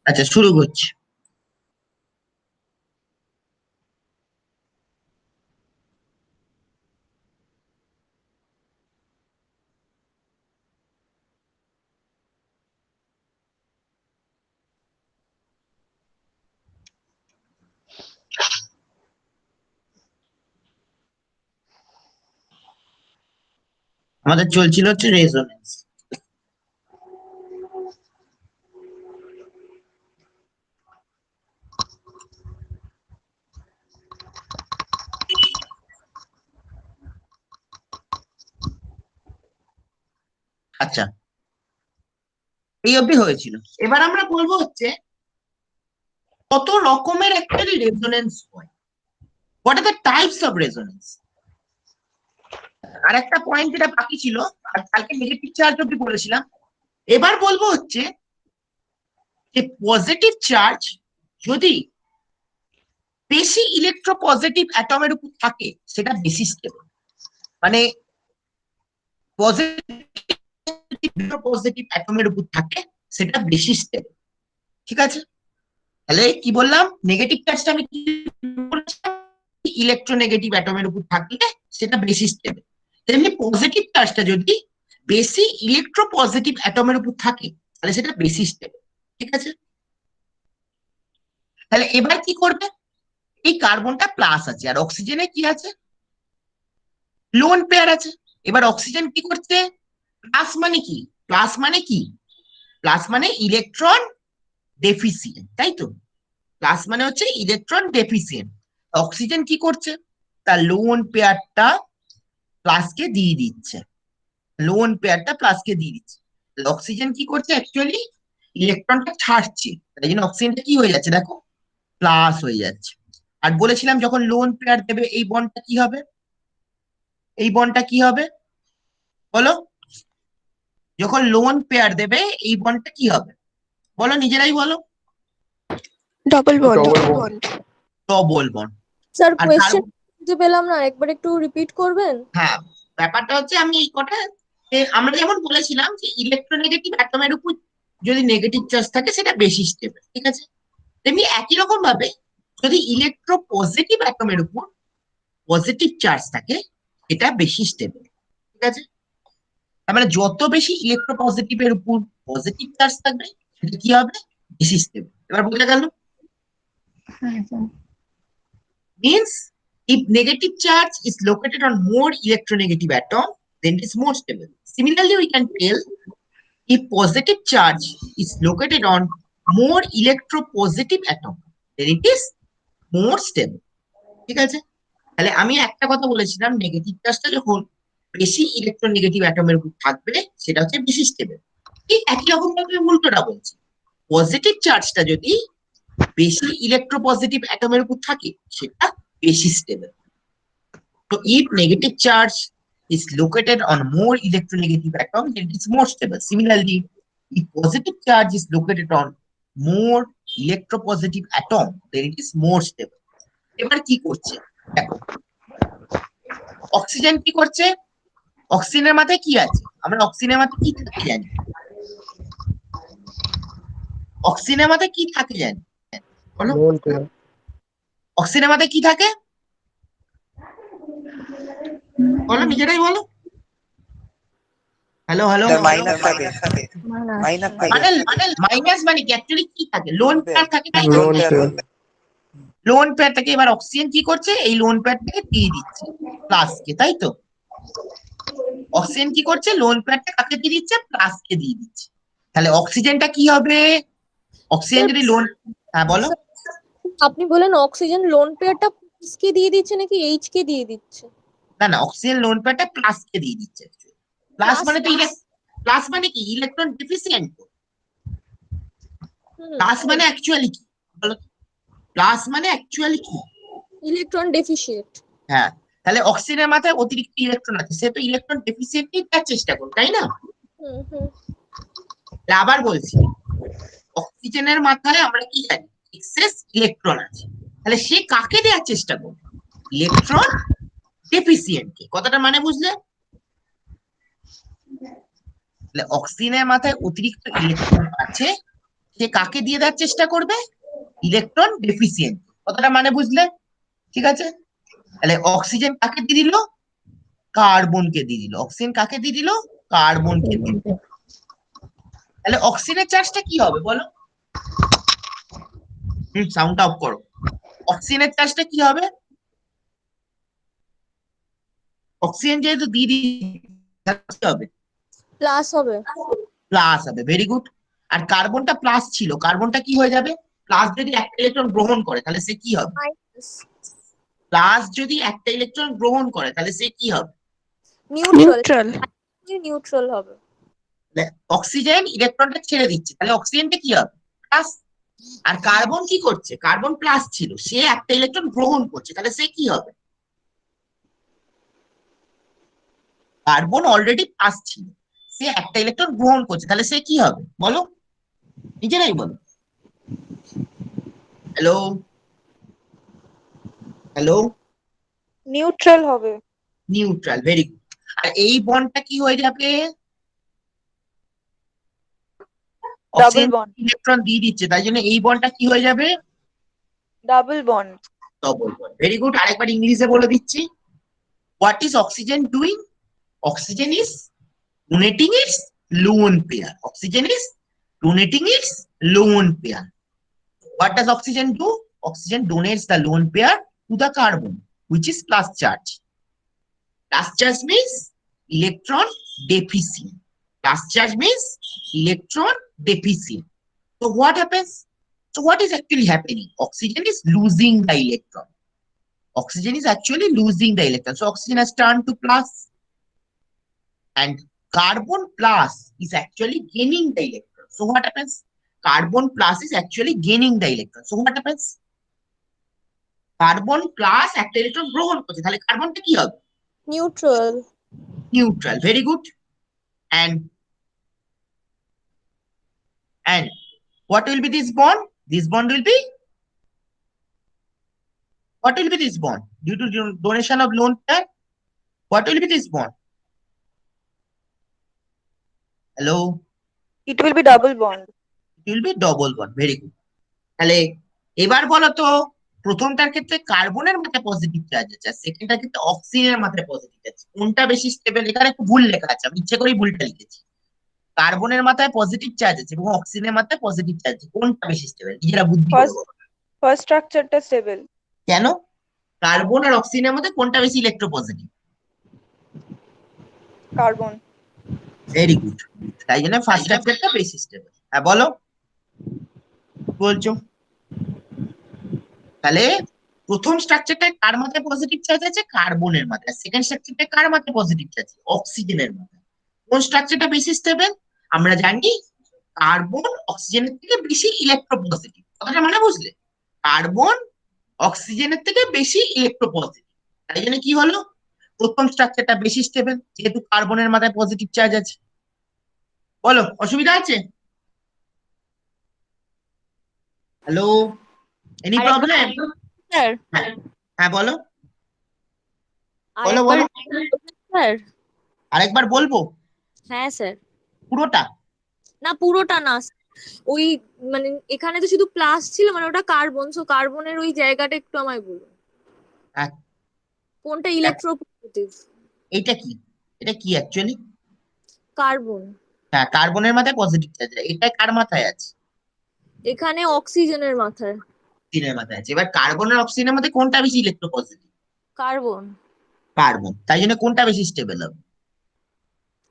আচ্ছা, শুরু করছি। আমাদের চলছিল হচ্ছে রেজোনেন্স। আচ্ছা, এই অবধি হয়েছিল। এবার আমরা বলবো হচ্ছে কত রকমের অ্যাকচুয়ালি রেজোনেন্স হয়, what are the types of resonance. আর একটা পয়েন্ট যেটা বাকি ছিল, আর কালকে নেগেটিভ চার্জ অব্দি বলেছিলাম। এবার বলবো হচ্ছে যে পজিটিভ চার্জ যদি বেশি ইলেকট্রোপজিটিভ অ্যাটমের উপর থাকে সেটা বেশি স্টেবল। মানে পজিটিভ অ্যাটমের উপর থাকে সেটা বেশি স্টেবল। ঠিক আছে, তাহলে কি বললাম, নেগেটিভ চার্জটা আমি কি বলেছিলাম, ইলেকট্রোনেগেটিভ অ্যাটমের উপর থাকলে সেটা বেশি স্টেবল। তেমনি পজিটিভ চার্জটা যদি বেশি ইলেকট্রোপজিটিভ অ্যাটমের উপর থাকে তাহলে সেটা বেশি স্টেবল। ঠিক আছে, তাহলে এবার কি করবে, এই কার্বনটা প্লাস আছে আর অক্সিজেনে কি আছে, লোন পেয়ার আছে। এবার অক্সিজেন কি করছে, প্লাস মানে কি, প্লাস মানে কি, প্লাস মানে ইলেকট্রন ডেফিসিয়েন্ট, তাই তো। প্লাস মানে হচ্ছে ইলেকট্রন ডেফিসিয়েন্ট। অক্সিজেন কি করছে, তার লোন পেয়ারটা প্লাসকে দিয়ে দিচ্ছে, লোন পেয়ারটা প্লাসকে দিয়ে দিচ্ছে। অক্সিজেন কি করছে, অ্যাকচুয়ালি ইলেকট্রনটা ছাড়ছে, তাই জন্য অক্সিজেনটা কি হয়ে যাচ্ছে দেখো, প্লাস হয়ে যাচ্ছে। আর বলেছিলাম যখন লোন পেয়ার দেবে এই বন্ডটা কি হবে, এই বন্ডটা কি হবে বলো, যখন লোন পেয়ার দেবে এই বন্ডটা কি হবে বলো, নিজেরাই বলো। Double bond. Double bond. Double bond. Sir আর কোয়েশ্চেন বুঝতে পেলাম না, একবার একটু রিপিট করবেন? হ্যাঁ, ব্যাপারটা হচ্ছে আমি এই কটা, আমরা যেমন বলেছিলাম যে ইলেকট্রোনেগেটিভ অ্যাটমের উপর যদি নেগেটিভ চার্জ থাকে সেটা বেশি স্টেবল। ঠিক আছে, তেমনি একই রকম ভাবে যদি ইলেকট্রো পজিটিভ অ্যাটমের উপর পজিটিভ চার্জ থাকে এটা বেশি স্টেবল। ঠিক আছে, তার মানে যত বেশি ইলেকট্রো পজিটিভের উপর পজিটিভ চার্জ থাকবে সেটা কি হবে, বেশি স্টেবল। এবার বোঝা গেল, means if negative charge is located on more electronegative atom then it is more stable. Similarly we can tell if positive charge is located on more electropositive atom then it is more stable. ঠিক আছে, তাহলে আমি একটা কথা বলেছিলাম, negative চার্জটা যখন বেশি ইলেকট্রোনেগেটিভ অ্যাটমের উপর থাকবে সেটা হচ্ছে বেশি স্টেবল। ঠিক একই রকম ভাবে উল্টোটা বলছি, পজিটিভ চার্জটা যদি বেশি ইলেকট্রোপজিটিভ অ্যাটমের উপর থাকে সেটা বেশি stable. So if negative charge is located on more electronegative atom, then it is more stable. Similarly, if positive charge is located on more electropositive atom, then it is more stable. এবার কি করছে দেখো, oxygen কি করছে, অক্সিজেনের মাথায় কি আছে, আমরা অক্সিজেনের মাথায় কি থাকে জানি, অক্সিজেনের মাথায় কি থাকে জানি বলো, লোন পেয়ার। অক্সিজেনের মাথায় কি থাকে বলো, নিজেরাই বলো। হ্যালো হ্যালো, মাইনাস থাকে, মাইনাস থাকে। মানে মাইনাস মানে কি, অ্যাকচুয়ালি কি থাকে, লোন পেয়ার থাকে, তাই তো। Lone pair. লোন পেয়ারটাকে এবার অক্সিজেন কি করছে, এই লোন পেয়ারটাকে দিয়ে দিচ্ছে প্লাসকে, তাই তো। অক্সিজেন কি করছে, লোন পেয়ারটা কাকে দিয়ে দিচ্ছে, প্লাসকে দিয়ে দিচ্ছে। তাহলে অক্সিজেনটা কি হবে, অক্সিজেন যদি লোন, হ্যাঁ বলো। আপনি বলেন অক্সিজেন লোন পেয়ারটা প্লাস কে দিয়ে দিচ্ছে নাকি এইচ কে দিয়ে দিচ্ছে? না না, অক্সিজেন লোন পেয়ারটা প্লাসকে দিয়ে দিচ্ছে। প্লাস মানে তো প্লাস মানে কি, ইলেকট্রন ডেফিসিয়েন্ট। প্লাস মানে অ্যাকচুয়ালি কি বলো, প্লাস মানে অ্যাকচুয়ালি কি, ইলেকট্রন ডেফিসিয়েন্ট। হ্যাঁ। তাহলে অক্সিজেনের মাথায় অতিরিক্ত ইলেকট্রন আছে, সে তো ইলেকট্রন ডেফিসিয়েন্টই দেওয়ার চেষ্টা করবে, তাই না। আবার বলছি, অক্সিজেনের মাথায় আমরা কি জানি, এক্সেস ইলেকট্রন আছে, তাহলে সে কাকে দেওয়ার চেষ্টা করবে, ইলেকট্রন ডেফিসিয়েন্টকে। কথাটা মানে বুঝলে, তাহলে অক্সিজেনের মাথায় অতিরিক্ত ইলেকট্রন আছে, সে কাকে দিয়ে দেওয়ার চেষ্টা করবে? Electron deficient. কথাটা মানে বুঝলে? ঠিক আছে, তাহলে অক্সিজেন কাকে দিয়ে দিল? কার্বনকে দিয়ে দিল। অক্সিজেন কাকে দিয়ে দিল? কার্বনকে দিয়ে দিল। তাহলে অক্সিজেনের চার্জটা কি হবে বলো? সাউন্ডটা অফ করো। অক্সিজেনের চার্জটা কি হবে? অক্সিজেন যেহেতু দিয়ে দিচ্ছে হবে, প্লাস হবে। প্লাস হবে। Very good. আর কার্বনটা প্লাস ছিল, কার্বনটা কি হয়ে যাবে? প্লাস যদি একটা ইলেকট্রন গ্রহণ করে তাহলে সে কি হবে? মাইনাস। প্লাস যদি একটা ইলেকট্রন গ্রহণ করে তাহলে সে কি হবে? নিউট্রাল। নিউট্রাল হবে। অক্সিজেন ইলেকট্রনটা ছেড়ে দিচ্ছে, তাহলে অক্সিজেনটা কি হবে? প্লাস। আর কার্বন কি করছে? কার্বন প্লাস ছিল, সে একটা ইলেকট্রন গ্রহণ করছে, তাহলে সে কি হবে? কার্বন অলরেডি প্লাস ছিল, সে একটা ইলেকট্রন গ্রহণ করছে, তাহলে সে কি হবে বলো? নিজেরাই বলো। Hello, hello. নিউট্রাল হবে। নিউট্রাল। Very good. আর এই বন্ডটা কি হয়ে যাবে? Double bond. ইলেকট্রন দিয়ে দিচ্ছে, তাই জন্য এই বন্ডটা কি হয়ে যাবে? Double bond. Double bond. Very good. আরেকবার ইংলিশে বলে দিচ্ছি। What is oxygen doing? Oxygen is donating its lone pair. Oxygen is donating its lone pair. What does oxygen do? Oxygen donates the lone pair to the carbon, which is plus charge. Plus charge means electron deficient. Plus charge means electron deficient. So what happens? So what is actually happening? Oxygen is losing the electron. Oxygen is actually losing the electron. So oxygen has turned to plus. And carbon plus is actually gaining the electron. So what happens? Carbon plus is actually gaining the electron. So what happens? Carbon plus একটা electron গ্রহণ করছে, তাহলে কার্বনটা কি হবে? Neutral. Neutral. Very good. And what will be this bond? This bond will be, what will be this bond? Due to donation of lone pair, what will be this bond? Hello? It will be double bond. It will be double bond. Very good. তাহলে এবার বলো তো, প্রথমটার ক্ষেত্রে কার্বনের মাথায় positive charge আছে, আর সেকেন্ডটার ক্ষেত্রে অক্সিজেনের মাথায় পজিটিভ চার্জ। কোনটা বেশি স্টেবল? এখানে একটু ভুল লেখা আছে, আমি ইচ্ছে করেই ভুলটা লিখেছি। কার্বনের মাথায় পজিটিভ চার্জ আছে এবং অক্সিজেনের মাথায় পজিটিভ চার্জ আছে। কোনটা বেশি স্টেবল? নিজেরা বুদ্ধি করে বলো। ফার্স্ট স্ট্রাকচারটা স্টেবল। কেন? কার্বন আর অক্সিজেনের মধ্যে কোনটা বেশি ইলেকট্রোপজিটিভ? কার্বন। Very good. তাই জন্য ফার্স্ট স্ট্রাকচারটা বেশি স্টেবল। হ্যাঁ বলো, বলছো। তাহলে প্রথম স্ট্রাকচারটা কার মাথায় পজিটিভ চার্জ আছে? কার্বনের মাথায়। সেকেন্ড স্ট্রাকচারটা কার মাথায় পজিটিভ চার্জ? অক্সিজেনের মাথায়। কোন স্ট্রাকচারটা বেশি স্টেবল? আমরা জানি কার্বন অক্সিজেনের থেকে বেশি ইলেকট্রোপজিটিভ। কথাটা মানে বুঝলে? কার্বন অক্সিজেনের থেকে বেশি ইলেকট্রোপজিটিভ। তাই জন্য কি হলো? প্রথম স্ট্রাকচারটা বেশি স্টেবল, যেহেতু কার্বনের মাথায় পজিটিভ চার্জ আছে। বলো, অসুবিধা আছে? Hello, any problem? স্যার হ্যাঁ বলো, বলো বলো। স্যার। আরেকবার বলবো? হ্যাঁ স্যার। পুরোটা? না পুরোটা না, ওই মানে এখানে তো শুধু প্লাস ছিল, মানে ওটা কার্বন, সো কার্বনের ওই জায়গাটা একটু আমায় বলুন। হ্যাঁ। কোনটা ইলেকট্রোপজিটিভ? এটা কি? এটা কি অ্যাকচুয়ালি? কার্বন। হ্যাঁ, কার্বনের মাথায় পজিটিভ চার্জ। এটা কার মাথায় আছে? এখানে অক্সিজেনের মাথায়। অক্সিজেনের মাথায় আছে। এবার কার্বন আর অক্সিজেনের মধ্যে কোনটা বেশি ইলেকট্রোপজিটিভ? কার্বন। কার্বন। তাই জন্য কোনটা বেশি স্টেবল হবে?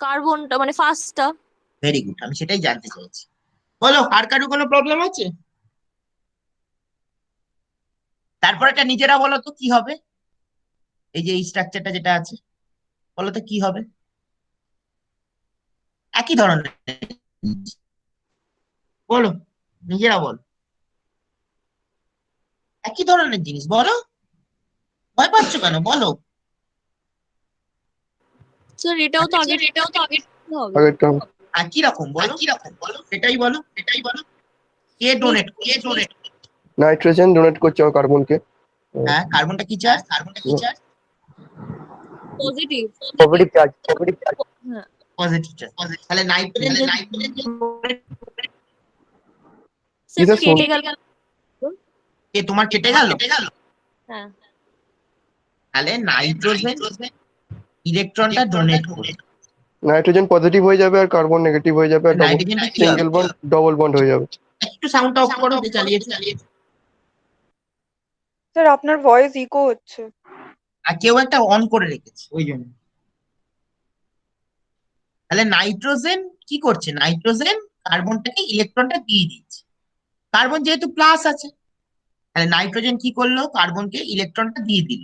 কার্বনটা মানে ফার্স্টটা। ভেরি গুড, আমি সেটাই জানতে চাইছি। বলো, আর কারো কোনো প্রবলেম আছে? তারপর এটা নিজেরা বলো তো কি হবে? এই যে এই স্ট্রাকচারটা যেটা আছে, বলো তো কি হবে? একই ধরনের জিনিস। বলো, নিজেরা বলো। একই ধরনের জিনিস বলো, ভয় পাচ্ছ কেন? বলো। স্যার এটাও তো আগে হবে। আগেরটা একই রকম বলো, কি রকম বলো, সেটাই বলো, সেটাই বলো। কে ডোনেট, কে ডোনেট? নাইট্রোজেন ডোনেট করছে কার্বনকে। হ্যাঁ, কার্বনটা কি চার্জ? কার্বনটা কি charge? Positive. Positive charge, positive charge. হ্যাঁ। Positive charge. তাহলে নাইট্রোজেন স্যার স্যার, কেটে গেল। এ তোমার কেটে গেল? হ্যাঁ, তাহলে নাইট্রোজেন ইলেকট্রনটা ডোনেট করবে। নাইট্রোজেন পজিটিভ হয়ে যাবে আর কার্বন নেগেটিভ হয়ে যাবে আর নাইট্রোজেনটা কি হবে? সিঙ্গেল বন্ড ডবল বন্ড হয়ে যাবে। একটু সাউন্ডটা অফ করো, দিয়ে চালিয়ে। স্যার আপনার ভয়েস ইকো হচ্ছে। আর কেউ একটা অন করে রেখেছে ওই জন্য। তাহলে নাইট্রোজেন কি করছে? নাইট্রোজেন কার্বনটাকে ইলেকট্রনটা দিয়ে দিচ্ছে। কার্বন যেহেতু প্লাস আছে, তাহলে নাইট্রোজেন কি করলো? কার্বনকে ইলেকট্রনটা দিয়ে দিল।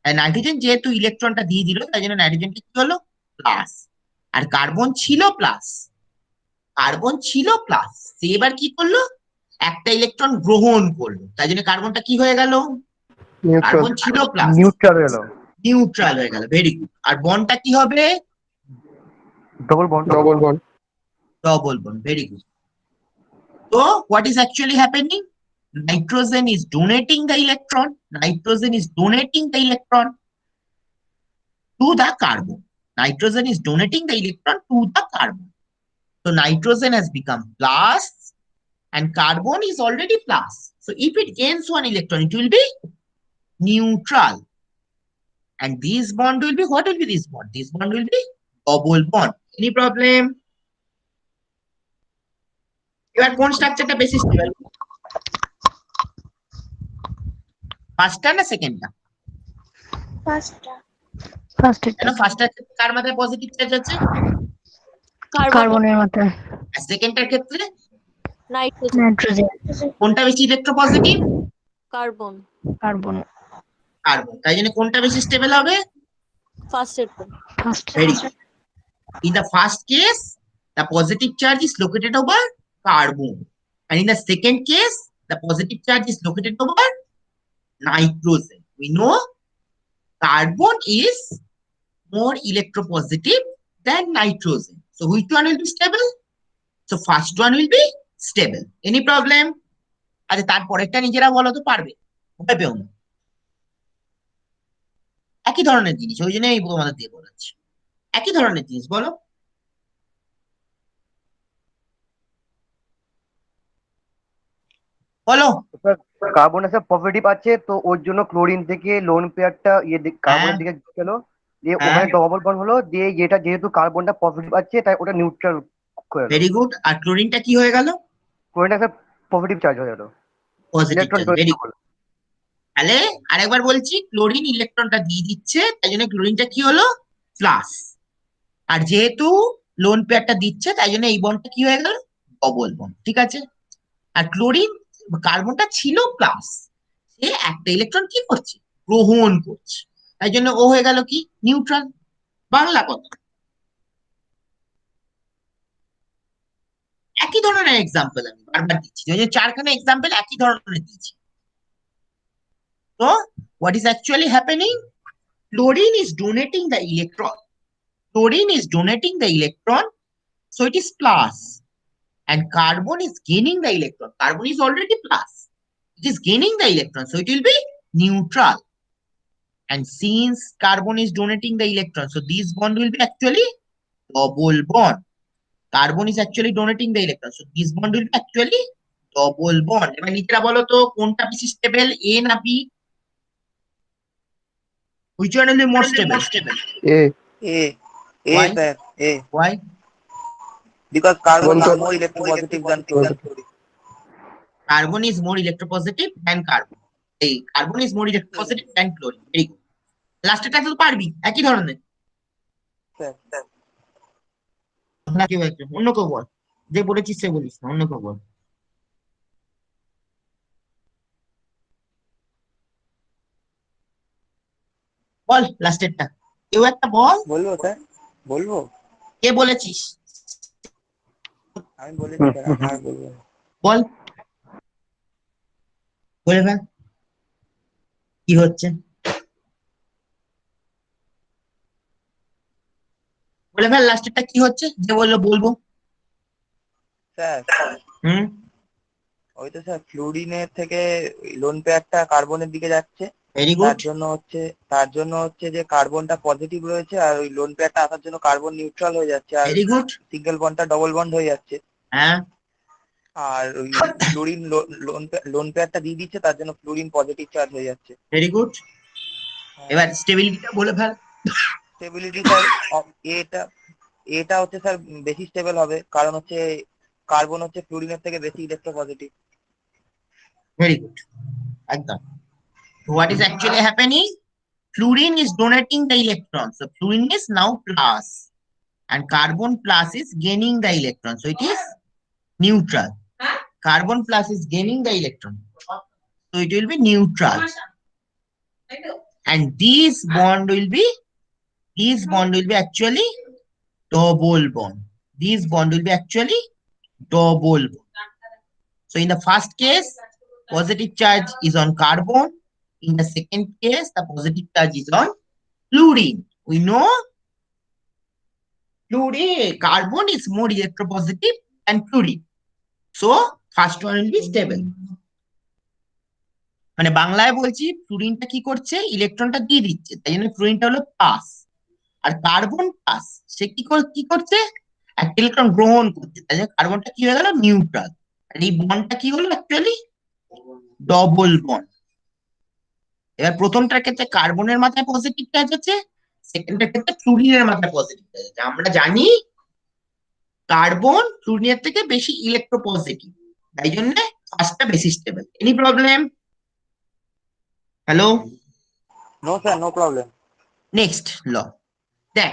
নাইট্রোজেন যেহেতু ইলেকট্রনটা দিয়ে দিল, তাই জন্য নাইট্রোজেনটা কি হলো? প্লাস। আর কার্বন ছিল প্লাস, কার্বন ছিল প্লাস, সে এবার কি করলো? একটা ইলেকট্রন গ্রহণ করলো, তাই জন্য কার্বনটা কি হয়ে গেল? নিউট্রাল। কার্বন ছিল প্লাস, নিউট্রাল এলো, নিউট্রাল হয়ে গেল। Very good. আর বন্ডটা কি হবে? Double bond. Double bond. Double bond. Very good. So what is actually happening? Nitrogen is donating the electron. Nitrogen is donating the electron to the carbon. Nitrogen is donating the electron to the carbon. So nitrogen has become plus and carbon is already plus. So if it gains one electron, it will be neutral. And this bond will be, what will be this bond? This bond will be double bond. Any problem? এবার কোন স্ট্রাকচারটা বেশি stable? ফার্স্টটা না সেকেন্ডটা? কেন ফার্স্টটার ক্ষেত্রে কার মাথায় positive charge আছে? কার্বনের মাথায় আর সেকেন্ডটার ক্ষেত্রে নাইট্রোজেন, নাইট্রোজেন, কোনটা বেশি ইলেকট্রোপজিটিভ? Carbon, carbon carbon. তাই জন্য কোনটা বেশি স্টেবল হবে? First aid. First. Very good. In the first case, the positive charge is located over carbon. And in the second case, the positive charge is located over nitrogen. We know carbon is more electropositive than nitrogen. So which one will be stable? So first one will be stable. Any problem? আচ্ছা, তারপরেরটা নিজেরা বলো তো, পারবে? ভয় পেও না, একই ধরনের জিনিস, ওই জন্য আমি তোমাদের দিয়ে বলাচ্ছি। একই ধরনের জিনিস, বলো। বলো। কার্বন এসে পজিটিভ আছে, তো ওর জন্য ক্লোরিন থেকে লোন পেয়ারটা কার্বনের দিকে গেল, দিয়ে হ্যাঁ। ওখানে ডবল বন্ড হলো, দিয়ে যেটা যেহেতু কার্বনটা পজিটিভ আছে তাই ওটা নিউট্রাল করে গেল। Very good. আর ক্লোরিনটা কি হয়ে গেল? ক্লোরিনটা এসে পজিটিভ চার্জ হয়ে গেল, positive electron charge. Very good. তাহলে আরেকবার বলছি, ক্লোরিন ইলেকট্রনটা দিয়ে দিচ্ছে, তাই জন্য ক্লোরিনটা কি হলো? প্লাস। আর যেহেতু লোন পেয়ারটা দিচ্ছে, তাই জন্য এই বন্ডটা কি হয়ে গেল? Double bond. ঠিক আছে। আর ক্লোরিন, কার্বনটা ছিল প্লাস, সে একটা ইলেকট্রন কি করছে? গ্রহণ করছে, তাই জন্য ও হয়ে গেল কি? নিউট্রাল। বাংলা কথা। একই ধরনের এক্সাম্পল আমি বারবার দিচ্ছি, ওই যে চারখানা এক্সাম্পল একই ধরনের দিচ্ছি। তো what is actually happening? Chlorine is donating the electron. Chlorine is donating the electron, so it is plus. And carbon is gaining the electron. Carbon is already plus. It is gaining the electron, so it will be neutral. And since carbon is donating the electron, so this bond will be actually double bond. Carbon is actually donating the electron, so this bond will be actually double bond. এবার নিজেরা বলো তো, কোনটা বেশি stable, A না B? Which one will be more stable? A. Why? sir, A. Why? Because carbon Carbon is more electropositive than chlorine. Carbon is more electropositive than carbon. এই carbon is more electropositive than chlorine. Very good. লাস্টেরটা তো পারবি, একই ধরনের। Sir, না, কেউ একটা অন্য কেউ বল, যে বলেছিস সে বলিস না, অন্য কেউ বল। বল লাস্টেরটা, কেউ একটা বল। বলবো স্যার, বলবো? কে বলেছিস? আমি বলেছি স্যার, আমি আর বলবো না। বল, বলে ফেল কি হচ্ছে, বলে ফেল লাস্টেরটা কি হচ্ছে, যে বললো বলবো। স্যার, হুম। ওই তো স্যার ফ্লুরিনের থেকে লোন পেয়ারটা কার্বনের দিকে যাচ্ছে, ভেরি তার গুড। জন্য হচ্ছে যে কার্বনটা পজিটিভ রয়েছে, আর ওই লোন পেয়ারটা আসার জন্য কার্বন নিউট্রাল হয়ে যাচ্ছে, আর ভেরি গুড। সিঙ্গেল বন্ডটা ডবল বন্ড হয়ে যাচ্ছে। হ্যাঁ। আর ওই ফ্লোরিন লোন পেয়ারটা দিয়ে দিচ্ছে, তার জন্য ফ্লোরিন পজিটিভ চার্জ হয়ে যাচ্ছে। Very good. এবার স্টেবিলিটিটা বলে ফেল। স্টেবিলিটি স্যার, এটা এটা হচ্ছে স্যার বেশি স্টেবল হবে, কারণ হচ্ছে কার্বন হচ্ছে ফ্লোরিনের থেকে বেশি ইলেকট্রোপজিটিভ। ভেরি গুড, একদম। What is actually happening? Fluorine is donating the electron. So fluorine is now plus, and carbon plus is gaining the electron. So it is neutral. Carbon plus is gaining the electron. So it will be neutral. And this bond will be actually double bond. This bond will be actually double bond. So in the first case, positive charge is on carbon. In the second case, the positive charge is on fluorine. We know fluorine, carbon is more electropositive than fluorine. So first one will be stable. মানে বাংলায় বলছি, ফ্লুরিনটা কি করছে, ইলেকট্রনটা দিয়ে দিচ্ছে, তাই জন্য ফ্লুরিনটা হলো পাস। আর কার্বন পাস, সে কি করছে, একটা ইলেকট্রন গ্রহণ করছে, তাই জন্য কার্বনটা কি হয়ে গেল, নিউট্রাল। আর এই বন্ডটা কি হলো, অ্যাকচুয়ালি ডবল বন্ড। এবার প্রথমটার ক্ষেত্রে কার্বনের মাথায় পজিটিভ চার্জ আছে, সেকেন্ডটার ক্ষেত্রে ফ্লুরিনের মাথায় পজিটিভ চার্জ আছে। আমরা জানি কার্বন ফ্লুরিনের থেকে বেশি ইলেকট্রোপজিটিভ, তাই জন্য ফার্স্টটা বেশি stable. Any problem? Hello? No sir, no problem. Next ল, দেখ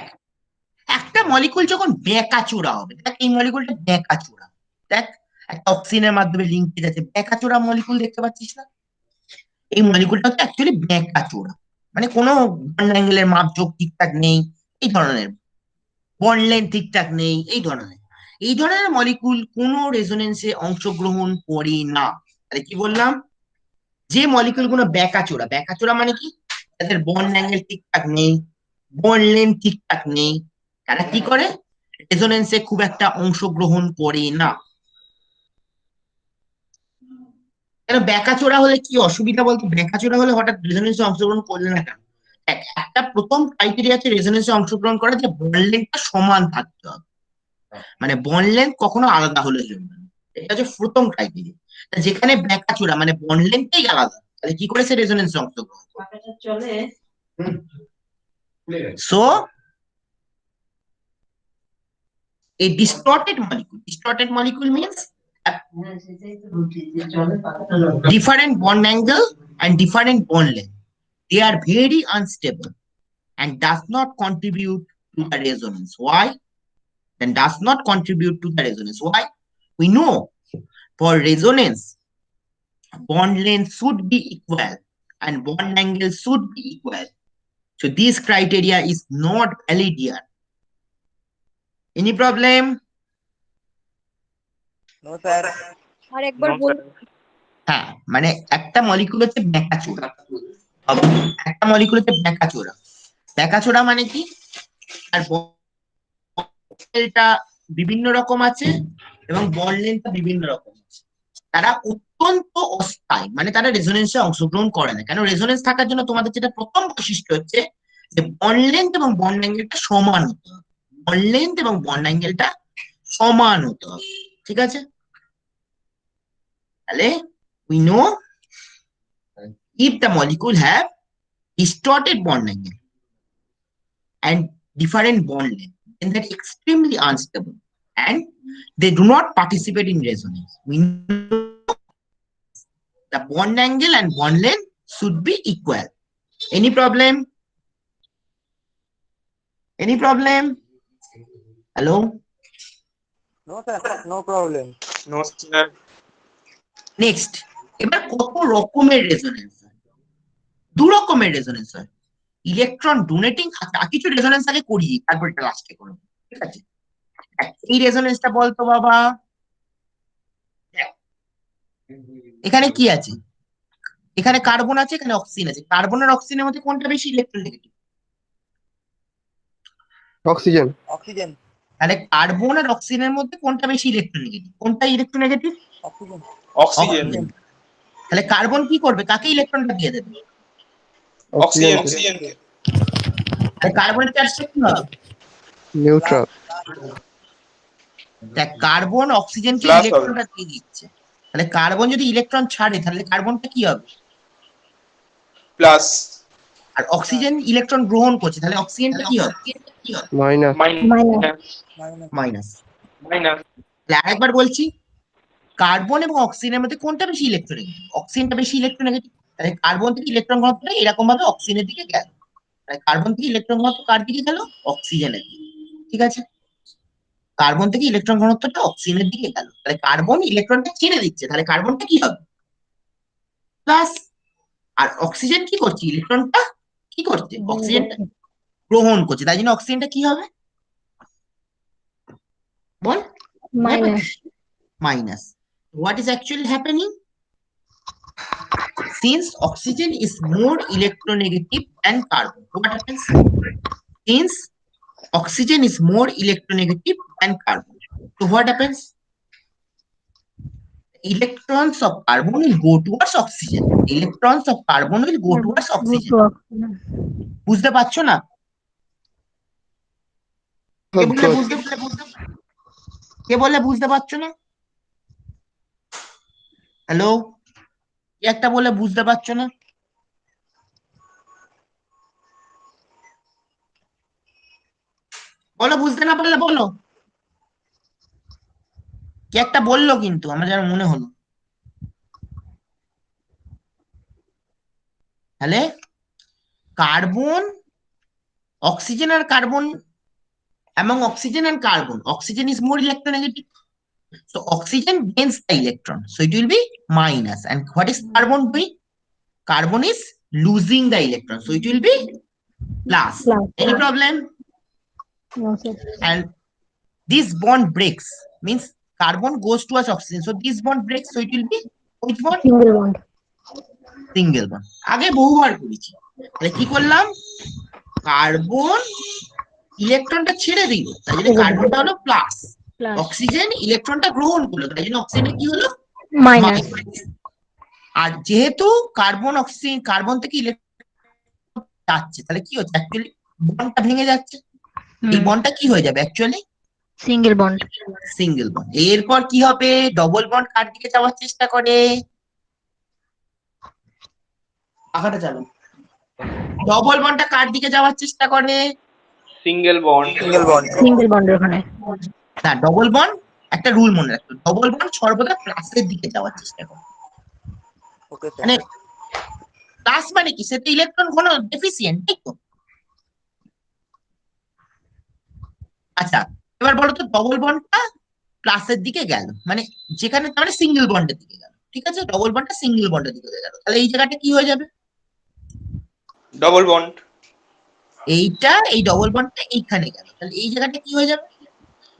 একটা মলিকুল যখন বেঁকাচোরা হবে, দেখ এই মলিকুলটা বেঁকাচোরা, দেখ একটা অক্সিজেনের মাধ্যমে লিঙ্কেজ আছে, বেঁকাচোরা মলিকুল দেখতে পাচ্ছিস না? এই মলিকুলটা হচ্ছে অ্যাকচুয়ালি বেঁকাচোরা, মানে কোনো বন্ড অ্যাঙ্গেলের মাপজোক ঠিকঠাক নেই, এই ধরনের বন্ড লেন্থ ঠিকঠাক নেই, এই ধরনের মলিকুল কোনো রেজোনেন্সে অংশগ্রহণ করে না। তাহলে কি বললাম, যে মলিকুল গুলো বেঁকাচোরা, বেঁকাচোরা মানে কি, তাদের বন্ড অ্যাঙ্গেল ঠিকঠাক নেই, বন্ড লেন্থ ঠিকঠাক নেই, তারা কি করে, রেজোনেন্সে খুব একটা অংশগ্রহণ করে না। কেন বেঁকাচোরা হলে কি অসুবিধা বলতো, বেঁকাচোরা হলে হঠাৎ রেজোনেন্সে অংশগ্রহণ করলে না কেন? একটা প্রথম ক্রাইটেরিয়া আছে রেজোনেন্সে অংশগ্রহণ করা, যে বন্ড লেন্থটা সমান থাকতে হবে, মানে বন্ড লেন্থ কখনো আলাদা হলে চলবে না, এটা হচ্ছে প্রথম ক্রাইটেরিয়া। যেখানে বেঁকাচোরা মানে বন্ড লেন্থটাই আলাদা, তাহলে কি করেছে, রেজোনেন্সে অংশগ্রহণ চলে। So a distorted molecule means different bond angle and different bond length. They are very unstable and does not contribute to the resonance. Why? Then does not contribute to the resonance. Why? We know for resonance, bond length should be equal and bond angle should be equal. So this criteria is not valid here. Any problem? No sir. আর একবার বল। হ্যাঁ, মানে একটা molecule হচ্ছে বেঁকাচোরা, একটা molecule হচ্ছে বেঁকাচোরা। বেঁকাচোরা মানে কি, আর বন্ডটা বিভিন্ন রকম আছে এবং বন্ড লেন্থটা বিভিন্ন রকম আছে। তারা অত্যন্ত অস্থায়ী, মানে তারা রেজোনেন্সে অংশগ্রহণ করে না। কেন, রেজোনেন্স থাকার জন্য তোমাদের যেটা প্রথম বৈশিষ্ট্য হচ্ছে যে বন্ড লেন্থ এবং বন্ড অ্যাঙ্গেলটা সমান হতে হবে, বন্ড লেন্থ এবং বন্ড অ্যাঙ্গেলটা সমান হতে হবে, ঠিক আছে? তাহলে we know if the molecule have distorted bond angle and different bond length, then they're extremely unstable and they do not participate in resonance. We know the bond angle and bond length should be equal. Any problem? Any problem? Hello? No sir, no problem. No sir. Next, এবার কত রকমের resonance হয়? দু রকমের resonance হয়, electron donating, কিছু resonance আগে করিয়ে তারপর এটা লাস্টে করবো, ঠিক আছে? এই রেজোনেন্সটা বলতো বাবা, এখানে কি আছে, এখানে কার্বন আছে, এখানে অক্সিজেন আছে, কার্বন আর অক্সিজেনের মধ্যে কোনটা বেশি ইলেকট্রোনেগেটিভ? অক্সিজেন। অক্সিজেন। তাহলে কার্বন আর অক্সিজেনের মধ্যে কোনটা বেশি ইলেকট্রোনেগেটিভ? কোনটা ইলেকট্রোনেগেটিভ? অক্সিজেন। অক্সিজেন। তাহলে কার্বন কি করবে, কাকে ইলেকট্রনটা দিয়ে দেবে? অক্সিজেন। তাহলে কার্বনের চার্জটা কি হবে? নিউট্রাল। দেখ কার্বন অক্সিজেনকে Plus হবে। ইলেকট্রনটা দিয়ে দিচ্ছে, তাহলে কার্বন যদি ইলেকট্রন ছাড়ে তাহলে কার্বনটা কি হবে? প্লাস আর অক্সিজেন ইলেকট্রন গ্রহণ করছে তাহলে অক্সিজেনটা কি হবে? মাইনাস। মাইনাস। মাইনাস। মাইনাস তাহলে আরেকবার বলছি, কার্বন এবং অক্সিজেনের মধ্যে কোনটা বেশি ইলেকট্রোনেগেটিভ? অক্সিজেনটা বেশি ইলেকট্রোনেগেটিভ, তাহলে কার্বন থেকে ইলেকট্রন ঘনত্বটা এরকম ভাবে অক্সিজেনের দিকে গেল, তাহলে কার্বন থেকে ইলেকট্রন ঘনত্ব কার দিকে গেল? অক্সিজেনের দিকে। ঠিক আছে, কার্বন থেকে ইলেকট্রন ঘনত্বটা অক্সিজেনের দিকে গেল, তাহলে কার্বন ইলেকট্রনটা ছেড়ে দিচ্ছে, তাহলে কার্বনটা কি হবে? প্লাস। আর অক্সিজেন কি করছে? ইলেকট্রনটা কি করছে? অক্সিজেনটা গ্রহণ করছে, তাই জন্য অক্সিজেনটা কি হবে? বল। Minus. Minus. What is actually happening? Since oxygen is more electronegative than carbon, what happens? Since oxygen is more electronegative than carbon, so what happens? Electrons of carbon will go towards oxygen. Electrons of carbon will go towards oxygen. বুঝতে পারছো না? কে বলে বুঝতে পারছো না? Hello, একটা বলে বুঝতে পারছো না? বলো, বুঝতে না পারলে বলো। কে একটা বললো কিন্তু আমার যেন মনে হলো। তাহলে কার্বন, অক্সিজেন আর carbon, among oxygen and carbon, oxygen is more electronegative, so oxygen gains the electron, so it will be minus. And what is carbon doing? Carbon is losing the electron, so it will be plus. Any problem? No, sir. And this bond breaks, means carbon goes towards oxygen, so this bond breaks, so it will be which bond? Single bond. Single bond. আগে বহুবার করেছি, তাহলে কি করলাম? Carbon ইলেকট্রনটা ছেড়ে দিল, তাই জন্য কার্বনটা হলো প্লাস, Plus. অক্সিজেন ইলেকট্রনটা গ্রহণ করলো, তাই জন্য অক্সিজেন কি হলো? Minus. আর যেহেতু কার্বন অক্সিজেন, কার্বন থেকে ইলেকট্রন যাচ্ছে, তাহলে কি হচ্ছে? অ্যাকচুয়ালি বন্ডটা ভেঙে যাচ্ছে, এই বন্ডটা কি হয়ে যাবে? Actually Single bond. Single bond. এরপর কি হবে? ডবল বন্ড কার দিকে যাওয়ার চেষ্টা করে? পাখাটা চালু। ডবল বন্ডটা কার দিকে যাওয়ার চেষ্টা করে? Single bond. Single bond. Single bond ওখানে। না, ডবল বন্ড একটা রুল মনে রাখতো, ডবল বন্ড সর্বদা প্লাসের দিকে যাওয়ার চেষ্টা করে। Okay sir. মানে প্লাস মানে কি? সেটা ইলেকট্রন ঘন ডেফিসিয়েন্ট, ঠিক তো? আচ্ছা, এবার বলো তো ডবল বন্ডটা প্লাসের দিকে গেল, মানে যেখানে তার মানে সিঙ্গেল বন্ডের দিকে গেল, ঠিক আছে? ডবল বন্ডটা সিঙ্গেল বন্ডের দিকে গেল, তাহলে এই জায়গাটা কি হয়ে যাবে? Double bond. এইটা, এই ডবল বন্ডটা এইখানে গেল, তাহলে এই জায়গাটা কি হয়ে যাবে?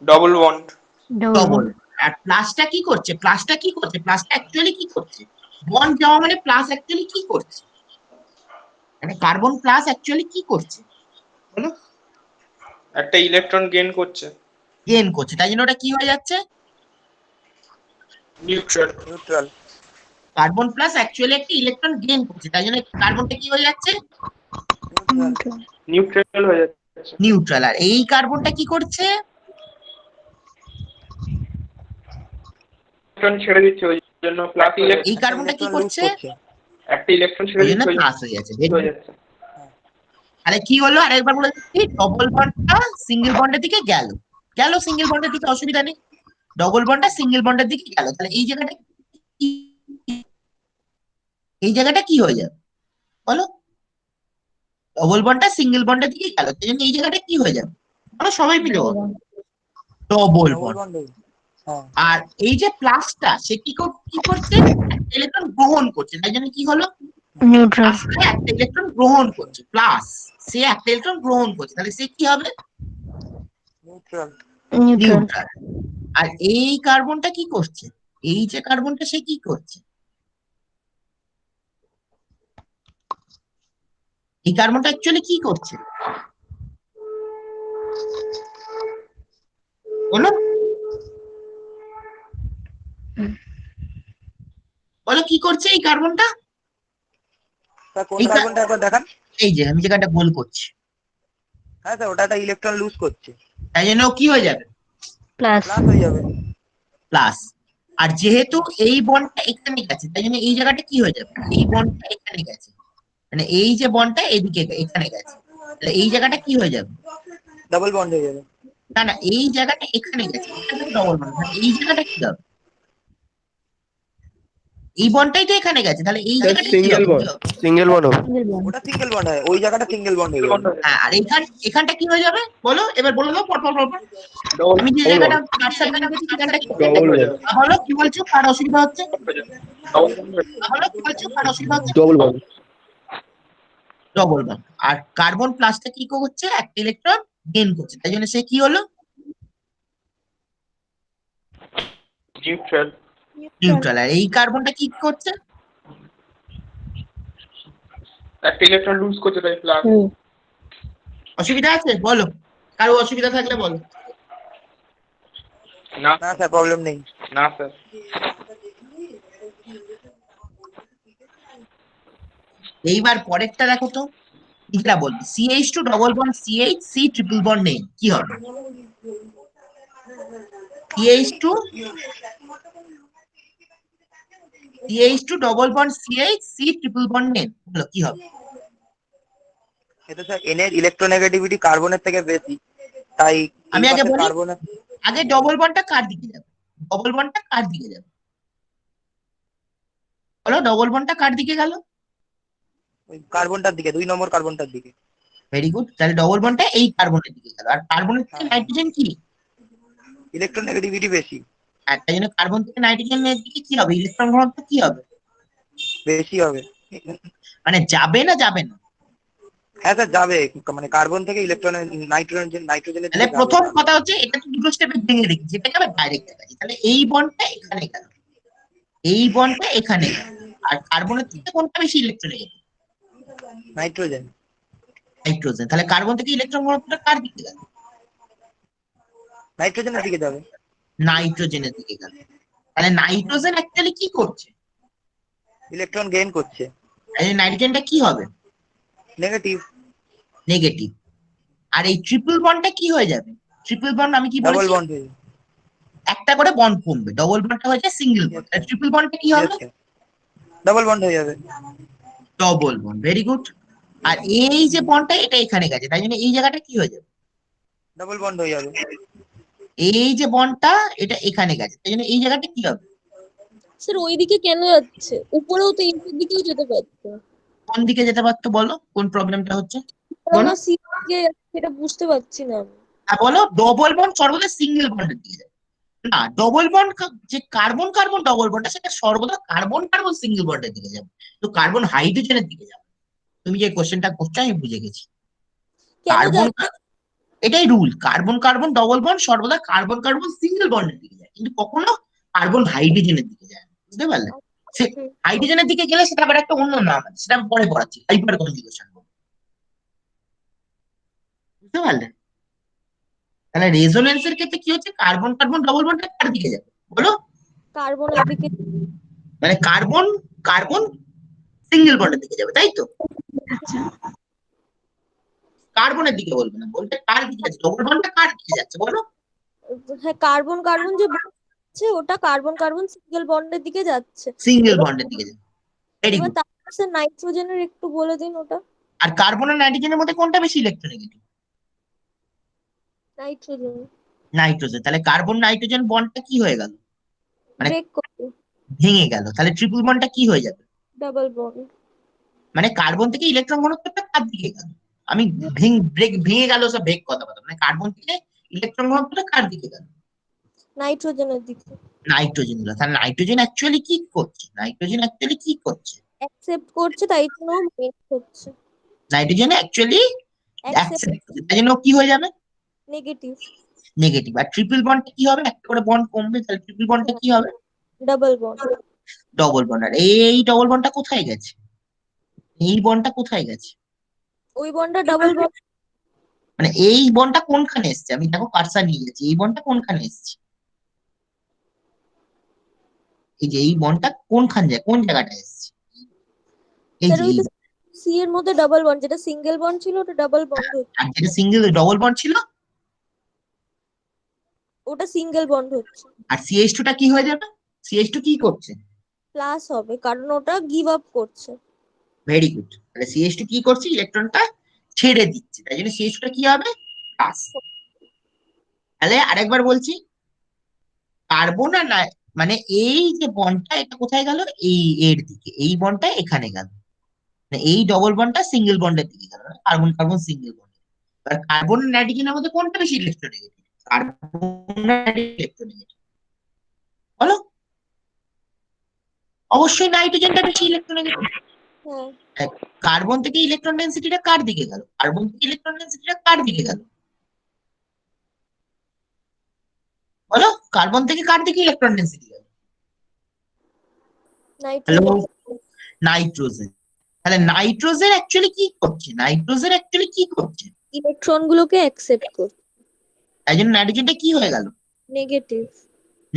Double bond. ডবল। আর প্লাসটা কি করছে? প্লাসটা কি করছে? প্লাসটা অ্যাকচুয়ালি কি করছে? বন্ড যাওয়া মানে প্লাস অ্যাকচুয়ালি কি করছে? মানে কার্বন প্লাস অ্যাকচুয়ালি কি করছে বলো? একটা ইলেকট্রন গেইন করছে। গেইন করছে, তাই জন্য ওটা কি হয়ে যাচ্ছে? Neutral. Neutral. Carbon plus actually একটা ইলেকট্রন গেইন করছে, তাই জন্য কার্বনটা কি হয়ে যাচ্ছে? নিউট্রাল। নিউট্রাল হয়ে যাচ্ছে। নিউট্রাল। আর এই কার্বনটা কি করছে? ইলেকট্রন ছেড়ে দিচ্ছে, ওই জন্য প্লাস ইলেকট্রন। এই কার্বনটা কি করছে? একটা ইলেকট্রন ছেড়ে ওই জন্য দিচ্ছে, প্লাস হয়ে যাচ্ছে। হয়ে যাচ্ছে। তাহলে কি হলো? আরেকবার বলে দিচ্ছি, ডবল বন্ডটা সিঙ্গেল বন্ডের দিকে গেল, গেল সিঙ্গেল বন্ডের দিকে, অসুবিধা নেই। ডবল বন্ডটা সিঙ্গেল বন্ডের দিকে গেল, তাহলে এই জায়গাটা কি- এই জায়গাটা কি হয়ে যাবে বলো? ডবল বন্ডটা সিঙ্গেল বন্ডের দিকে গেল, তাই জন্য এই জায়গাটা কি হয়ে যাবে বলো? সবাই মিলে ডবল ডবল বন্ড। বন্ড। হ্যাঁ। আর এই যে প্লাসটা, সে কি করছে? একটা ইলেকট্রন গ্রহণ করছে, তাই জন্য কি হলো? Neutral. সে একটা ইলেকট্রন গ্রহণ করছে, প্লাস সে একটা ইলেকট্রন গ্রহণ করছে, তাহলে সে কি হবে? নিউট্রাল। Neutral. নিউট্রাল। আর এই কার্বনটা কি করছে? এই যে কার্বনটা, সে কি করছে? এই কার্বনটা অ্যাকচুয়ালি কি করছে বলো? বলো কি করছে এই কার্বনটা? স্যার কোন এই কার্বনটা একবার দেখান। এই যে আমি যেখানটা গোল করছি, হ্যাঁ স্যার, ওটা একটা ইলেকট্রন লুজ করছে। তাই জন্য ও কি হয়ে যাবে? প্লাস প্লাস হয়ে যাবে। প্লাস। আর যেহেতু এই বন্ডটা এখানে গেছে তাই জন্য এই জায়গাটা কি হয়ে যাবে, এই বন্ডটা এখানে গেছে, মানে এই যে বন্ডটা এদিকে এখানে গেছে, তাহলে এই জায়গাটা কি হয়ে যাবে, ডাবল বন্ড হয়ে যাবে। না না এই জায়গাটা এখানে গেছে, এখানে ডবল বন্ড, এই জায়গাটা কি হবে, এই বন্ডটাই তো এখানে গেছে, তাহলে এই জায়গাটা কি সিঙ্গেল হবে, বন্ড, সিঙ্গেল বন্ড হবে। সিঙ্গেল বন্ড ওটা সিঙ্গেল বন্ড হয়, ওই জায়গাটা সিঙ্গেল বন্ড হয়ে যাবে। হ্যাঁ, আর এখানটা কি হয়ে যাবে বলো, এবার বলে দাও পরপর পরপর। আমি যে Double জায়গাটা কার্সার নিয়ে রেখেছি সেখানটা কি হবে? ডবল বন্ড, বলো কি বলছো, কার অসুবিধা হচ্ছে, ডবল বন্ড বলো কি বলছো, কার অসুবিধা হচ্ছে? Double bond. Double bond. আর কার্বন প্লাসটা কি করছে, একটা ইলেকট্রন গেইন করছে, তাই জন্য সে কি হলো, নিউট্রাল। নিউট্রাল। আর এই কার্বনটা কি করছে, একটা ইলেকট্রন লুজ করছে তাই প্লাস। অসুবিধা আছে বলো, কারো অসুবিধা থাকলে বলো। না না স্যার, প্রবলেম নেই। না স্যার। এইবার পরেরটা দেখো তো, এটা বলবি CH2 double bond CH C triple bond নেই, কি হবে, CH2 double bond CH C triple bond নেই, বলো কি হবে? এটা স্যার এন এর ইলেকট্রোনেগেটিভিটি কার্বনের থেকে বেশি, তাই আমি আগে বলি, কার্বনের আগে ডবল বন্ডটা কার দিকে যাবে, ডবল বন্ডটা কার দিকে যাবে, বলো ডবল বন্ডটা কার দিকে গেল, কার্বনটার দিকে, 2 নম্বর কার্বনটার দিকে। ভেরি গুড, তাহলে ডবল বন্ডটা এই কার্বনের দিকে গেল, আর কার্বনের থেকে হ্যাঁ। নাইট্রোজেন কি, ইলেকট্রোনেগেটিভিটি বেশি, আর তাই জন্য কার্বন থেকে নাইট্রোজেনের দিকে কি হবে, ইলেকট্রন ঘনত্ব কি হবে, বেশি হবে। মানে যাবে না যাবে না? হ্যাঁ স্যার যাবে, মানে কার্বন থেকে নাইট্রোজেনের তাহলে দিকে প্রথম যাবে। কথা হচ্ছে এটা তো দুটো স্টেপে ভেঙে রেখেছি, এটা যাবে ডাইরেক্ট দেখাচ্ছি, তাহলে এই বন্ডটা এখানে গেল, এই বন্ডটা এখানে গেল, আর কার্বনের থেকে কোনটা বেশি ইলেকট্রোনেগেটিভ, নাইট্রোজেন। নাইট্রোজেন। তাহলে কার্বন থেকে ইলেকট্রন ঘনত্বটা কার দিকে গেল, নাইট্রোজেনের দিকে যাবে। নাইট্রোজেনের দিকে গেল। তাহলে নাইট্রোজেন অ্যাকচুয়ালি কি করছে, ইলেকট্রন গেইন করছে। এই নাইট্রোজেনটা কি হবে, নেগেটিভ। নেগেটিভ। আর এই ট্রিপল বন্ডটা কি হয়ে যাবে, ট্রিপল বন্ড আমি কি ডাবল বলেছি, বন্ড হয়ে যাবে। একটা করে বন্ড কমবে, ডবল বন্ডটা হয়ে যায় সিঙ্গেল বন্ড, আর ট্রিপল বন্ডটা কি হবে, ডাবল বন্ড হয়ে যাবে। Double bond. Very good. আর এই যে বন্ডটা এটা এখানে গেছে, তাই জন্য এই জায়গাটা কি হয়ে যাবে, ডাবল বন্ড হয়ে যাবে। এই যে বন্ডটা এটা এখানে গেছে, তাই জন্য এই জায়গাটা কি হবে, স্যার ওইদিকে কেন যাচ্ছে, উপরেও তো এই দিকেও যেতে পারতো, কোন দিকে যেতে পারতো বলো, কোন প্রবলেমটা হচ্ছে কেন বলো, সি দিকে যাচ্ছে সেটা বুঝতে পারছি না আমি। হ্যাঁ বলো, ডবল বন্ড সর্বদা সিঙ্গেল বন্ডের দিকে যায়, না ডবল বন্ড যে কার্বন কার্বন ডবল বন্ডটা সেটা সর্বদা কার্বন কার্বন সিঙ্গেল বন্ডের দিকে যাবে, তো কার্বন হাইড্রোজেনের দিকে যাবে। তুমি যে কোশ্চেনটা করছো আমি বুঝে গেছি, কেন কার্বন, যাচ্ছে? এটাই rule, carbon carbon double bond সর্বদা কার্বন কার্বন সিঙ্গেল বন্ডের দিকে যায়, কিন্তু কখনো কার্বন হাইড্রোজেনের দিকে যায় না, বুঝতে পারলে? সে হাইড্রোজেনের দিকে গেলে সেটা আবার একটা অন্য নাম আছে, সেটা আমি পরে পড়াচ্ছি, হাইপার কনজুগেশন, বুঝতে পারলে? তাহলে রেজোনেন্সের ক্ষেত্রে কি হচ্ছে, কার্বন কার্বন ডবল বন্ডটা কার দিকে যাবে বলো, কার্বনের দিকে। মানে কার্বন কার্বন সিঙ্গেল বন্ডের দিকে যাবে, তাই তো? কার্বনের দিকে বলবে না, বলতে কার দিকে যাচ্ছে, ডবল বন্ডটা কার দিকে যাচ্ছে বলো, হ্যাঁ, কার্বন কার্বন যে যাচ্ছে ওটা কার্বন কার্বন সিঙ্গেল বন্ডের দিকে যাচ্ছে। সিঙ্গেল বন্ডের দিকে যাবে। ভেরি এবার গুড। তারপর স্যার নাইট্রোজেনের একটু বলে দিন ওটা। আর কার্বন আর নাইট্রোজেনের মধ্যে কোনটা বেশি ইলেকট্রোনেগেটিভ, নাইট্রোজেন। নাইট্রোজেন। তাহলে কার্বন নাইট্রোজেন বন্ডটা কি হয়ে গেল, মানে ব্রেক করবে। ভেঙে গেল, তাহলে ট্রিপল বন্ডটা কি হয়ে যাবে, ডাবল বন্ড। মানে কার্বন থেকে ইলেকট্রন ঘনত্বটা কার দিকে গেল, আমি ভেঙে গেল সব ভেগ কথা বলতাম, মানে কার্বন থেকে ইলেকট্রন ঘনত্বটা কার দিকে গেল, নাইট্রোজেনের দিকে। নাইট্রোজেন গেল। তাহলে নাইট্রোজেন অ্যাকচুয়ালি কি করছে, নাইট্রোজেন অ্যাকচুয়ালি কি করছে, অ্যাকসেপ্ট করছে, তাই জন্য মেক হচ্ছে। নাইট্রোজেন অ্যাকচুয়ালি অ্যাকসেপ্ট অ্যাকসেপ্ট করছে, তাই জন্য ও কি হয়ে যাবে, নেগেটিভ। নেগেটিভ। আর ট্রিপল বন্ডটা কি হবে, একটা করে বন্ড কমবে, তাহলে ট্রিপল বন্ডটা কি হবে, ডাবল বন্ড। Double bond. আর এই ডবল বন্ডটা কোথায় গেছে, এই বন্ডটা কোথায় গেছে, ওই বন্ডটা ডাবল বন্ড। মানে এই বন্ডটা কোনখানে এসছে, আমি দেখো কার্সার নিয়ে যাচ্ছি, এই বন্ডটা কোনখানে এসছে, এই যে এই বন্ডটা কোনখান যায়, কোন জায়গাটা এসছে, এই স্যার যে ওই তো সি এর মধ্যে ডাবল বন্ড, যেটা সিঙ্গেল বন্ড ছিল ওটা ডাবল বন্ড হচ্ছে। আর যেটা সিঙ্গেল ডবল বন্ড ছিল ওটা সিঙ্গেল বন্ড হচ্ছে, আর CH2 টা কি হয়ে যাবে? CH2 কি করছে? প্লাস হবে কারণ ওটা গিভ আপ করছে। Very good. তাহলে CH2 কি করছে? ইলেকট্রনটা ছেড়ে দিচ্ছে, তাই জন্য CH2 টা কি হবে? প্লাস। তাহলে আরেকবার বলছি, কার্বন আর মানে এই যে বন্ডটা এটা কোথায় গেল? এই এর দিকে, এই বন্ডটা এখানে গেল, মানে এই ডবল বন্ডটা সিঙ্গেল বন্ডের দিকে গেল, কার্বন কার্বন সিঙ্গেল বন্ড। এবার কার্বন আর নাইট্রোজেনের মধ্যে কোনটা বেশি ইলেকট্রোনেগেটিভ? কার্বন ইলেকট্রোনেগেটিভ, বলো। অবশ্যই নাইট্রোজেনটা বেশি ইলেকট্রোনেগেটিভ। হ্যাঁ, কার্বন থেকে ইলেকট্রন ডেন্সিটিটা কার দিকে গেল? কার্বন থেকে ইলেকট্রন ডেন্সিটিটা কার দিকে গেল? বলো, কার্বন থেকে কার দিকে ইলেকট্রন ডেন্সিটি গেল? Hello, nitrogen. নাইট্রোজেন। তাহলে নাইট্রোজেন অ্যাকচুয়ালি কি করছে? নাইট্রোজেন অ্যাকচুয়ালি কি করছে? ইলেকট্রন গুলোকে অ্যাকসেপ্ট করছে, তাই জন্য নাইট্রোজেনটা কি হয়ে গেল? নেগেটিভ।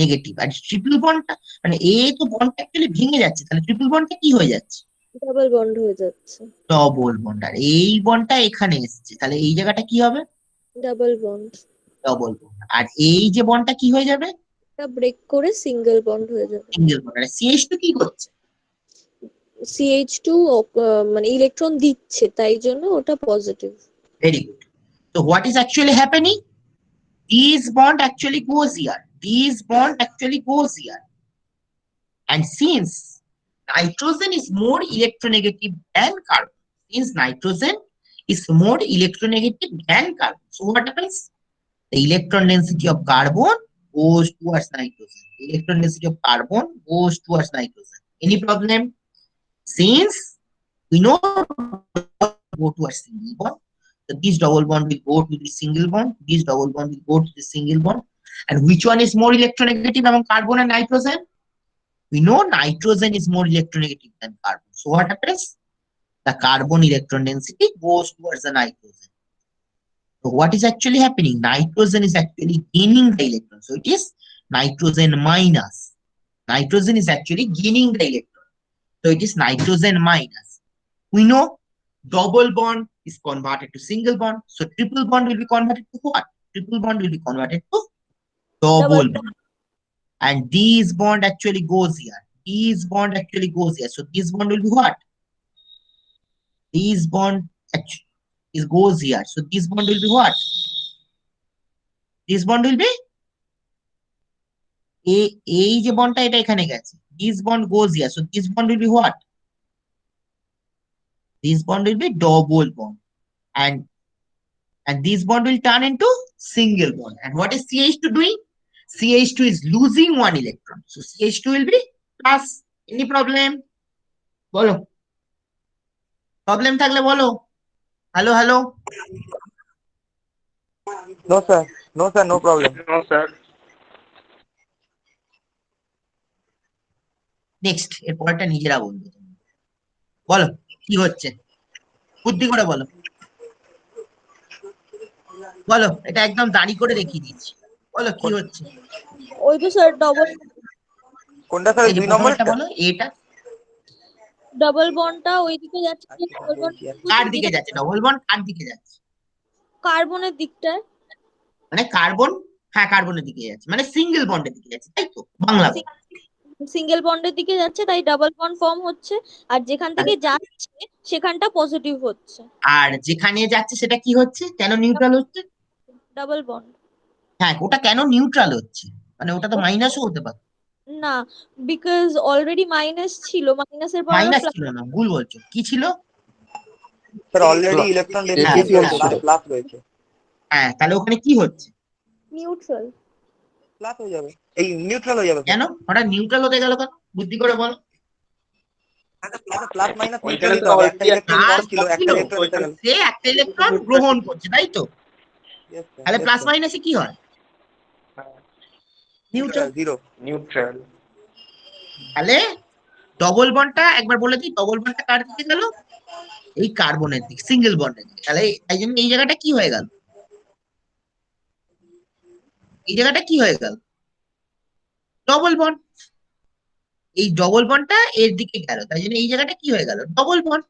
নেগেটিভ। আর ট্রিপল বন্ডটা, মানে এ তো বন্ডটা অ্যাকচুয়ালি ভেঙে যাচ্ছে, তাহলে ট্রিপল বন্ডটা কি হয়ে যাচ্ছে? ডাবল বন্ড হয়ে যাচ্ছে, ডবল বন্ড। আর এই বন্ডটা এখানে এসছে, তাহলে এই জায়গাটা কি হবে? Double bond. Double bond. আর এই যে বন্ডটা কি হয়ে যাবে? এটা ব্রেক করে সিঙ্গেল বন্ড হয়ে যাবে। Single bond. আর CH2 কি করছে? CH2 মানে ইলেকট্রন দিচ্ছে, তাই জন্য ওটা positive. Very good. So what is actually happening? These bond actually goes here. These bond actually goes here. And since nitrogen is more electronegative than carbon, since nitrogen is more electronegative than carbon, so what happens? The electron density of carbon goes towards nitrogen. The electron density of carbon goes towards nitrogen. Any problem? Since we know go towards single bond, so this double bond will go to the single bond, this double bond will go to the single bond. And which one is more electronegative among carbon and nitrogen? We know nitrogen is more electronegative than carbon. So what happens? The carbon electron density goes towards the nitrogen. So what is actually happening? Nitrogen is actually gaining the electron. So it is nitrogen minus. Nitrogen is actually gaining the electron. So it is nitrogen minus. We know double bond is converted to single bond. So triple bond will be converted to what? Triple bond will be converted to double bond. And this bond actually goes here. This bond actually goes here. So this bond will be what? This bond actually goes here. So this bond will be what? This bond will be এই যে বন্ডটা এটা এখানে গেছে. This bond goes here. So this bond will be what? This bond will be double bond. And this bond will turn into single bond. And what is CH2 doing? CH2 is losing one electron. So CH2 will be plus. Any problem? বলো, problem থাকলে বলো। Hello hello. No, sir. No, sir. No problem. No, sir. Next, এর পরেরটা নিজেরা বলবে। বলো কি হচ্ছে, বুদ্ধি করে বলো। বলো, এটা একদম দাঁড়ি করে দেখিয়ে দিচ্ছি। বলো কি হচ্ছে। ওই তো স্যার ডবল কোনটা স্যার? এই যে 2 নম্বরটা? প্রথমটা বলো, এটা ডাবল বন্ডটা ওইদিকে যাচ্ছে, ডাবল বন্ড কার দিকে যাচ্ছে? ডবল বন্ড কার দিকে যাচ্ছে? কার্বনের দিকটায়। মানে কার্বন, হ্যাঁ কার্বনের দিকে যাচ্ছে, মানে সিঙ্গেল বন্ডের দিকে যাচ্ছে, তাই তো? বাংলা বলো। সিঙ্গেল বন্ডের দিকে যাচ্ছে, তাই ডাবল বন্ড ফর্ম হচ্ছে। আর যেখান থেকে যাচ্ছে সেখানটা পজিটিভ হচ্ছে। আর যেখানে যাচ্ছে সেটা কি হচ্ছে? কেন নিউট্রাল হচ্ছে? Double bond. হ্যাঁ, ওটা কেন নিউট্রাল হচ্ছে? মানে ওটা তো মাইনাসও হতে পারে। না, বিকজ অলরেডি মাইনাস ছিল, মাইনাসের পর মাইনাস ছিল না, ভুল বলছো। কি ছিল? স্যার অলরেডি ইলেকট্রন হ্যাঁ, ডেন্সিটি প্লাস রয়েছে। হ্যাঁ, তাহলে ওখানে কি হচ্ছে? নিউট্রাল। প্লাস হয়ে যাবে, এই নিউট্রাল হয়ে যাবে। কেন ওটা নিউট্রাল হতে গেল কেন? বুদ্ধি করে বলো। প্লাস মাইনাস ওইখানে নিউট্রালই তো তো হবে। already একটা ইলেকট্রন কম ছিল, একটা ইলেকট্রন এসে গেল। সে একটা ইলেকট্রন গ্রহণ করছে, তাই তো? Yes, sir. তাহলে Yes, প্লাস sir. মাইনাসে কি হয়? নিউট্রাল। জিরো। নিউট্রাল। তাহলে ডবল বন্ডটা একবার বলে দিই, ডবল বন্ডটা কার দিকে গেল? এই কার্বনের দিকে, সিঙ্গেল বন্ডের দিকে। তাহলে এই জন্য এই জায়গাটা কি হয়ে গেল? এই জায়গাটা কি হয়ে গেল? Double bond. এই ডবল বন্ডটা এর দিকে গেল, তাই জন্য এই জায়গাটা কি হয়ে গেল? Double bond.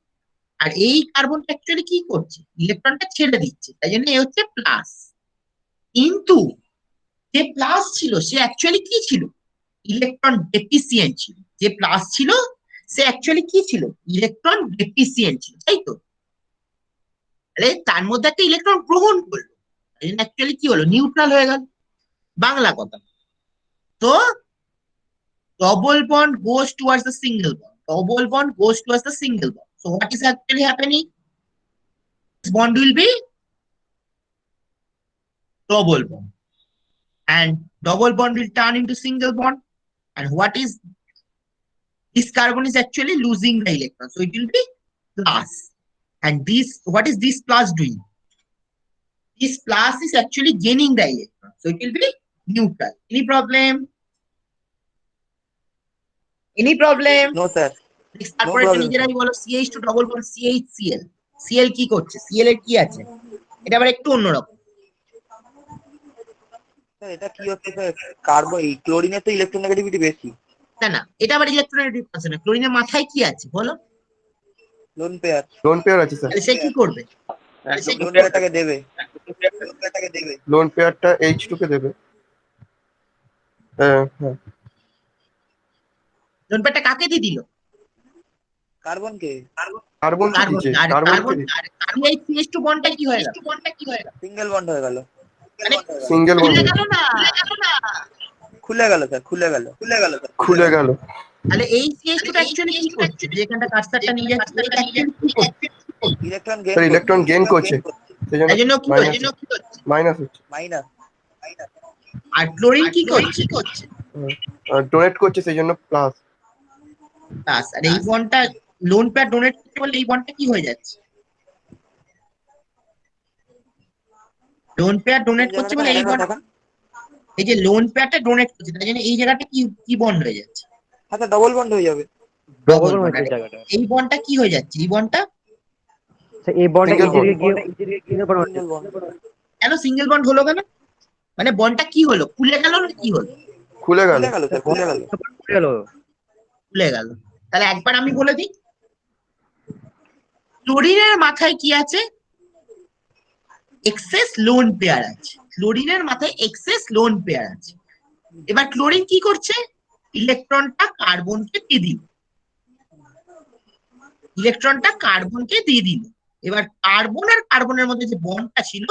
আর এই কার্বনটা অ্যাকচুয়ালি কি করছে? ইলেকট্রনটা ছেড়ে দিচ্ছে, তাই জন্য এ হচ্ছে প্লাস। কিন্তু যে প্লাস ছিল সে অ্যাকচুয়ালি কি ছিল? ইলেকট্রন ডেফিসিয়েন্ট ছিল। যে প্লাস ছিল সে অ্যাকচুয়ালি কি ছিল? ইলেকট্রন ডেফিসিয়েন্ট ছিল, তাই তো? তাহলে তার মধ্যে একটা ইলেকট্রন গ্রহণ করলো, অ্যাকচুয়ালি কি হলো? নিউট্রাল হয়ে গেল। বাংলা কথা। তো double bond goes towards the single bond. Double bond goes towards the single bond. So what is actually happening? This bond will be double bond. And double bond will turn into single bond. And what is this carbon is actually losing the electron. So it will be plus. And this, what is this plus doing? This plus is actually gaining the electron. So it will be neutral. Any problem? Any problem? No sir. তারপরে problem, নিজেরাই বলো CH2 double bond CHCl। Cl কি করছে? Cl এর কি আছে? এটা আবার একটু অন্যরকম। স্যার এটা কি হচ্ছে স্যার? কার্বন এই ক্লোরিনের তো ইলেকট্রোনেগেটিভিটি বেশি। না না, এটা আবার ইলেকট্রোনেগেটিভ আছে না। ক্লোরিনের মাথায় কি আছে বলো? Lone pair. লোন পেয়ার আছে স্যার। তাহলে সে কি করবে? লোন পেয়ারটাকে দেবে। লোন পেয়ারটাকে দেবে। লোন পেয়ারটা H2 কে দেবে। হ্যাঁ হ্যাঁ। লোনপেটটা কাকে দিয়ে দিল? কার্বনকে। কার্বন কে কার্বন। দিচ্ছে, আর কার্বন কে কার্বন দিচ্ছে। CH2 বন্ডটা কি হয়ে গেল? সিঙ্গেল বন্ড হয়ে গেল। মানে সিঙ্গেল বন্ড খুলে গেল না? খুলে গেল স্যার, খুলে গেল। খুলে গেল। তাহলে এই CH2 টা অ্যাকচুয়ালি কি করছে? যে এখানটা কার্সারটা নিয়ে যাচ্ছে, এটা actually কি করছে? Electron gain. Sir electron gain করছে, সেজন্য তাই জন্য কি করছে? মাইনাস হচ্ছে। মাইনাস। আর ক্লোরিন কি করছে? ডোনেট করছে, সেজন্য প্লাস। প্লাস। আর এই বন্ডটা লোন পেয়ার ডোনেট করতে বললে এই বন্ডটা কি হয়ে যাচ্ছে? লোন পেয়ার ডোনেট করছে বলে এই বন্ড, এই যে লোন পেয়ারটা ডোনেট করছে তাই জন্য এই জায়গাটা কি কি বন্ড হয়ে যাচ্ছে? আচ্ছা ডবল বন্ড হয়ে যাবে। Double bond. এই বন্ডটা কি হয়ে যাচ্ছে? এই বন্ডটা এই বন্ডটা Single bond. সিঙ্গেল বন্ড হচ্ছে। কেন সিঙ্গেল বন্ড হলো কেন? মানে বন্ডটা কি হলো? খুলে গেল না কি হলো? খুলে গেল। খুলে গেল স্যার, খুলে গেল। খুলে গেল। তাহলে একবার আমি বলে দিই, ক্লোরিনের মাথায় কি আছে? এক্সেস লোন পেয়ার আছে। ক্লোরিনের মাথায় এক্সেস লোন পেয়ার আছে। এবার ক্লোরিন কি করছে? ইলেকট্রনটা কার্বনকে দিয়ে দিল। ইলেকট্রনটা কার্বনকে দিয়ে দিল। এবার কার্বন আর কার্বনের মধ্যে যে বন্ডটা ছিল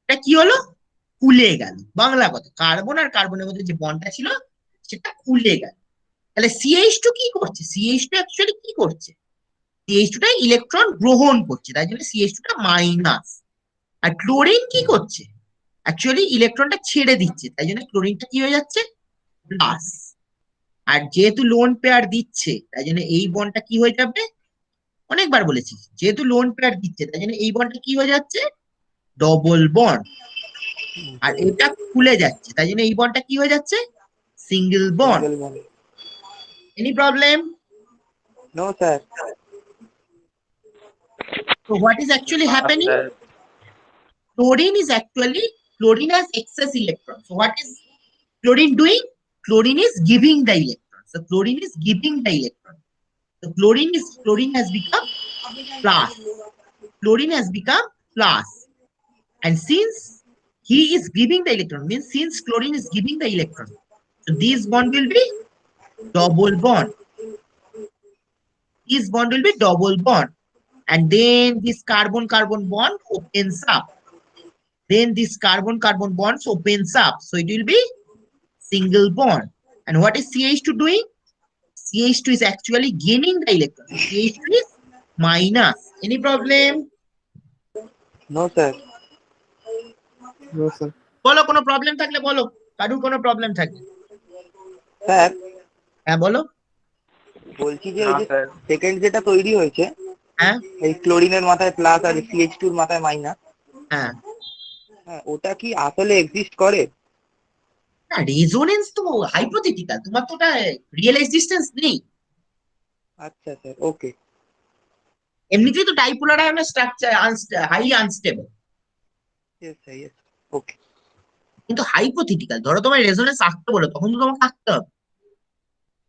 এটা কি হলো? খুলে গেল। বাংলা কথা, কার্বন আর কার্বনের মধ্যে যে বন্ডটা ছিল সেটা খুলে গেল। তাহলে CH2 কি করছে? CH2 অ্যাকচুয়ালি কি করছে? CH2 টা ইলেকট্রন গ্রহণ করছে, তাই জন্য CH2 টা মাইনাস। আর ক্লোরিন কি করছে? অ্যাকচুয়ালি ইলেকট্রনটা ছেড়ে দিচ্ছে, তাই জন্য ক্লোরিনটা কি হয়ে যাচ্ছে? প্লাস। আর যেহেতু লোন পেয়ার দিচ্ছে তাই জন্য এই বন্ডটা কি হয়ে যাবে? অনেকবার বলেছি, যেহেতু লোন পেয়ার দিচ্ছে তাই জন্য এই বন্ডটা কি হয়ে যাচ্ছে? Double bond. আর এটা খুলে যাচ্ছে তাই জন্য এই বন্ডটা কি হয়ে যাচ্ছে? Single bond. Single bond. Any problem? No sir. So what is actually happening? Chlorine is actually, chlorine has excess electrons. So what is chlorine doing? Chlorine is giving the electron. So chlorine is giving the electron. So chlorine has become plus. Chlorine has become plus. And since he is giving the electron, means since chlorine is giving the electron, so this bond will be double bond. This bond will be double bond. And then this carbon-carbon bond opens up. Then this carbon-carbon bonds opens up. So it will be single bond. And what is CH2 doing? CH2 is actually gaining the electron. CH2 is minus. Any problem? No sir. No, sir. বলো কোনো problem থাকলে বলো, কারুর কোনো problem থাকলে। Sir হ্যাঁ বলো। বলছি যে ওই যে সেকেন্ড যেটা তৈরি হয়েছে হ্যাঁ এই ক্লোরিনের মাথায় প্লাস আর CH2 এর মাথায় মাইনাস, হ্যাঁ। হ্যাঁ ওটা কি আসলে এক্সিস্ট করে? না, রেজোনেন্স তো হাইপোথেটিক্যাল, তোমার তো ওটা রিয়েল এক্সিস্টেন্স নেই। আচ্ছা স্যার, ওকে। এমনিতেই তো ডাইপোলার আয়নের structure highly unstable, yes sir, yes, okay. কিন্তু হাইপোথেটিক্যাল। ধরো তোমার রেজোনেন্স আঁকতে বলো, তখন তো তোমাকে আঁকতে হবে।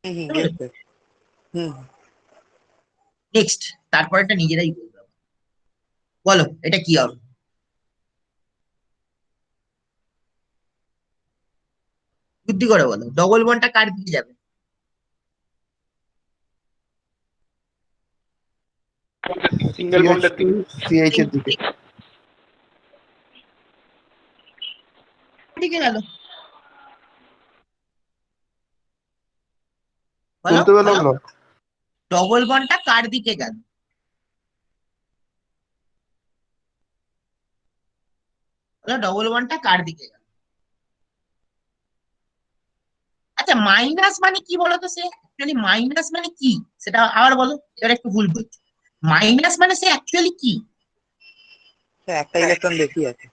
Yes sir. নেক্সট, তারপর এটা নিজেরাই বলবে। বলো এটা কি হবে? বুদ্ধি করে বলো, ডবল বন্ডটা কার দিকে যাবে? সিঙ্গেল বন্ডের দিকে। সিএইচ এর দিকে। দিকে গেল। বলো শুনতে পেলাম না। ডবল বন্ডটা কার দিকে গেল? বলো ডবল বন্ডটা কার দিকে গেল? আচ্ছা মাইনাস মানে কি বলতো? সে অ্যাকচুয়ালি মাইনাস মানে কি সেটা আবার বলো, এবার একটু ভুল বলছো। মাইনাস মানে সে অ্যাকচুয়ালি কি? স্যার একটা ইলেকট্রন বেশি আছে।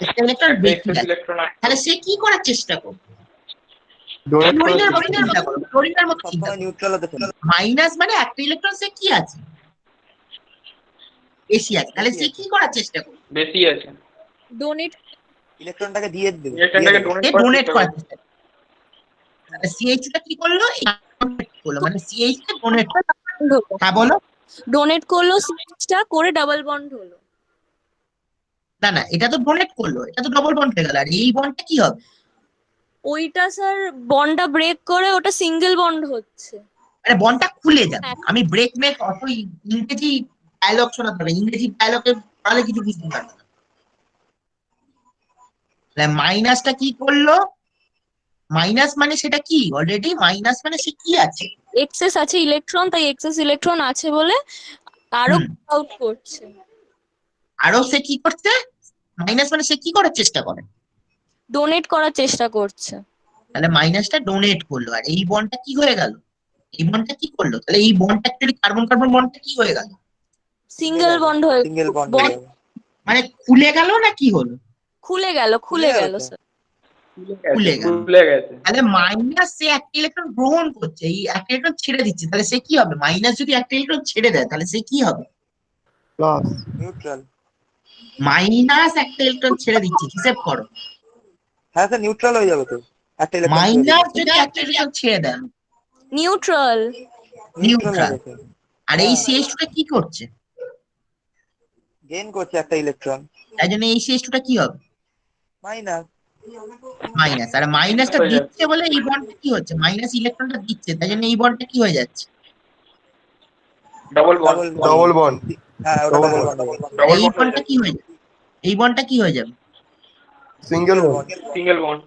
ইলেকট্রন একটা বেশি এক্সেস আছে। ইলেকট্রন আছে। তাহলে সে কি করার চেষ্টা করবে? ডোনেট করার ক্লোরিনের মতো চেষ্টা চিন্তা করো, ক্লোরিনের মতো চিন্তা সবসময় করো। নিউট্রাল হতে চলে। মাইনাস মানে একটা ইলেকট্রন সে কি আছে? বেশি আছে। তাহলে সে কি করার চেষ্টা করবে? বেশি আছে। ডোনেট ইলেকট্রনটাকে দিয়ে দেবে। ইলেকট্রনটাকে সে ডোনেট করার ডোনেট চেষ্টা করার করবে। চেষ্টা করবে। সিএইচ টা কি করলো? করলো মানে সিএইচ টা ডোনেট। হ্যাঁ বলো। ডোনেট করলো সিরিজটা করে ডাবল বন্ড হলো। না না, এটা তো ডোনেট করলো, এটা তো ডবল বন্ড হয়ে গেল। আর এই বন্ডটা কি হবে? ওইটা স্যার বন্ডটা ব্রেক করে ওটা সিঙ্গেল বন্ড হচ্ছে। মানে বন্ডটা খুলে যাবে। হ্যাঁ। আমি ব্রেক মেক অত ইংরেজি ডায়লগ শোনাতে হবে, ইংরেজি ডায়লগে পড়ালে কিছু বুঝতে পারবে না। মাইনাসটা কি করলো? মাইনাস মানে সেটা কি? অলরেডি মাইনাস মানে সে কি আছে? এক্সেস আছে ইলেকট্রন, তাই এক্সেস ইলেকট্রন আছে বলে আরো হুম। আউট করছে। আরো সে কি করছে? মাইনাস মানে সে কি করার চেষ্টা করে? ডোনেট করার চেষ্টা করছে। তাহলে মাইনাসটা ডোনেট করলো। আর এই বন্ডটা কি হয়ে গেল? এই বন্ডটা কি করলো? তাহলে এই বন্ডটা অ্যাকচুয়ালি কার্বন কার্বন বন্ডটা কি হয়ে গেল? সিঙ্গেল বন্ড হয়ে সিঙ্গেল বন্ড বন্ড হয়ে যাবে। মানে খুলে গেল না কি হলো? খুলে গেল স্যার। স্যার। খুলে গেল। খুলে গেছে। তাহলে মাইনাস সে একটা ইলেকট্রন গ্রহণ করছে, এই একটা ইলেকট্রন ছেড়ে দিচ্ছে। তাহলে সে কি হবে? মাইনাস যদি একটা ইলেকট্রন ছেড়ে দেয় তাহলে সে কি হবে? প্লাস। নিউট্রাল। মাইনাস একটা ইলেকট্রন ছেড়ে দিচ্ছে, হিসেব করো। হ্যাঁ স্যার নিউট্রাল হয়ে যাবে তো একটা ইলেকট্রন ছেড়ে দিলে। মাইনাস যদি একটা ইলেকট্রন ছেড়ে দেয় নিউট্রাল। Neutral neutral. হবে স্যার। আর এই CH2 টা কি করছে? গেইন করছে একটা ইলেকট্রন। তাই জন্য এই CH2 টা কি হবে? মাইনাস। মাইনাস। আর মাইনাসটা হয়ে যাচ্ছে। দিচ্ছে বলে এই বন্ডটা কি হচ্ছে? মাইনাস ইলেকট্রনটা দিচ্ছে, তাই জন্য এই বন্ডটা কি হয়ে যাচ্ছে? Double bond. Double bond. হ্যাঁ ওটা Double ডবল bond. বন্ড হবে। ডবল এই বন্ড হয়ে বন্ডটা যাচ্ছে। কি হয়ে যাবে? এই বন্ডটা কি হয়ে যাবে? Single bond. Single bond.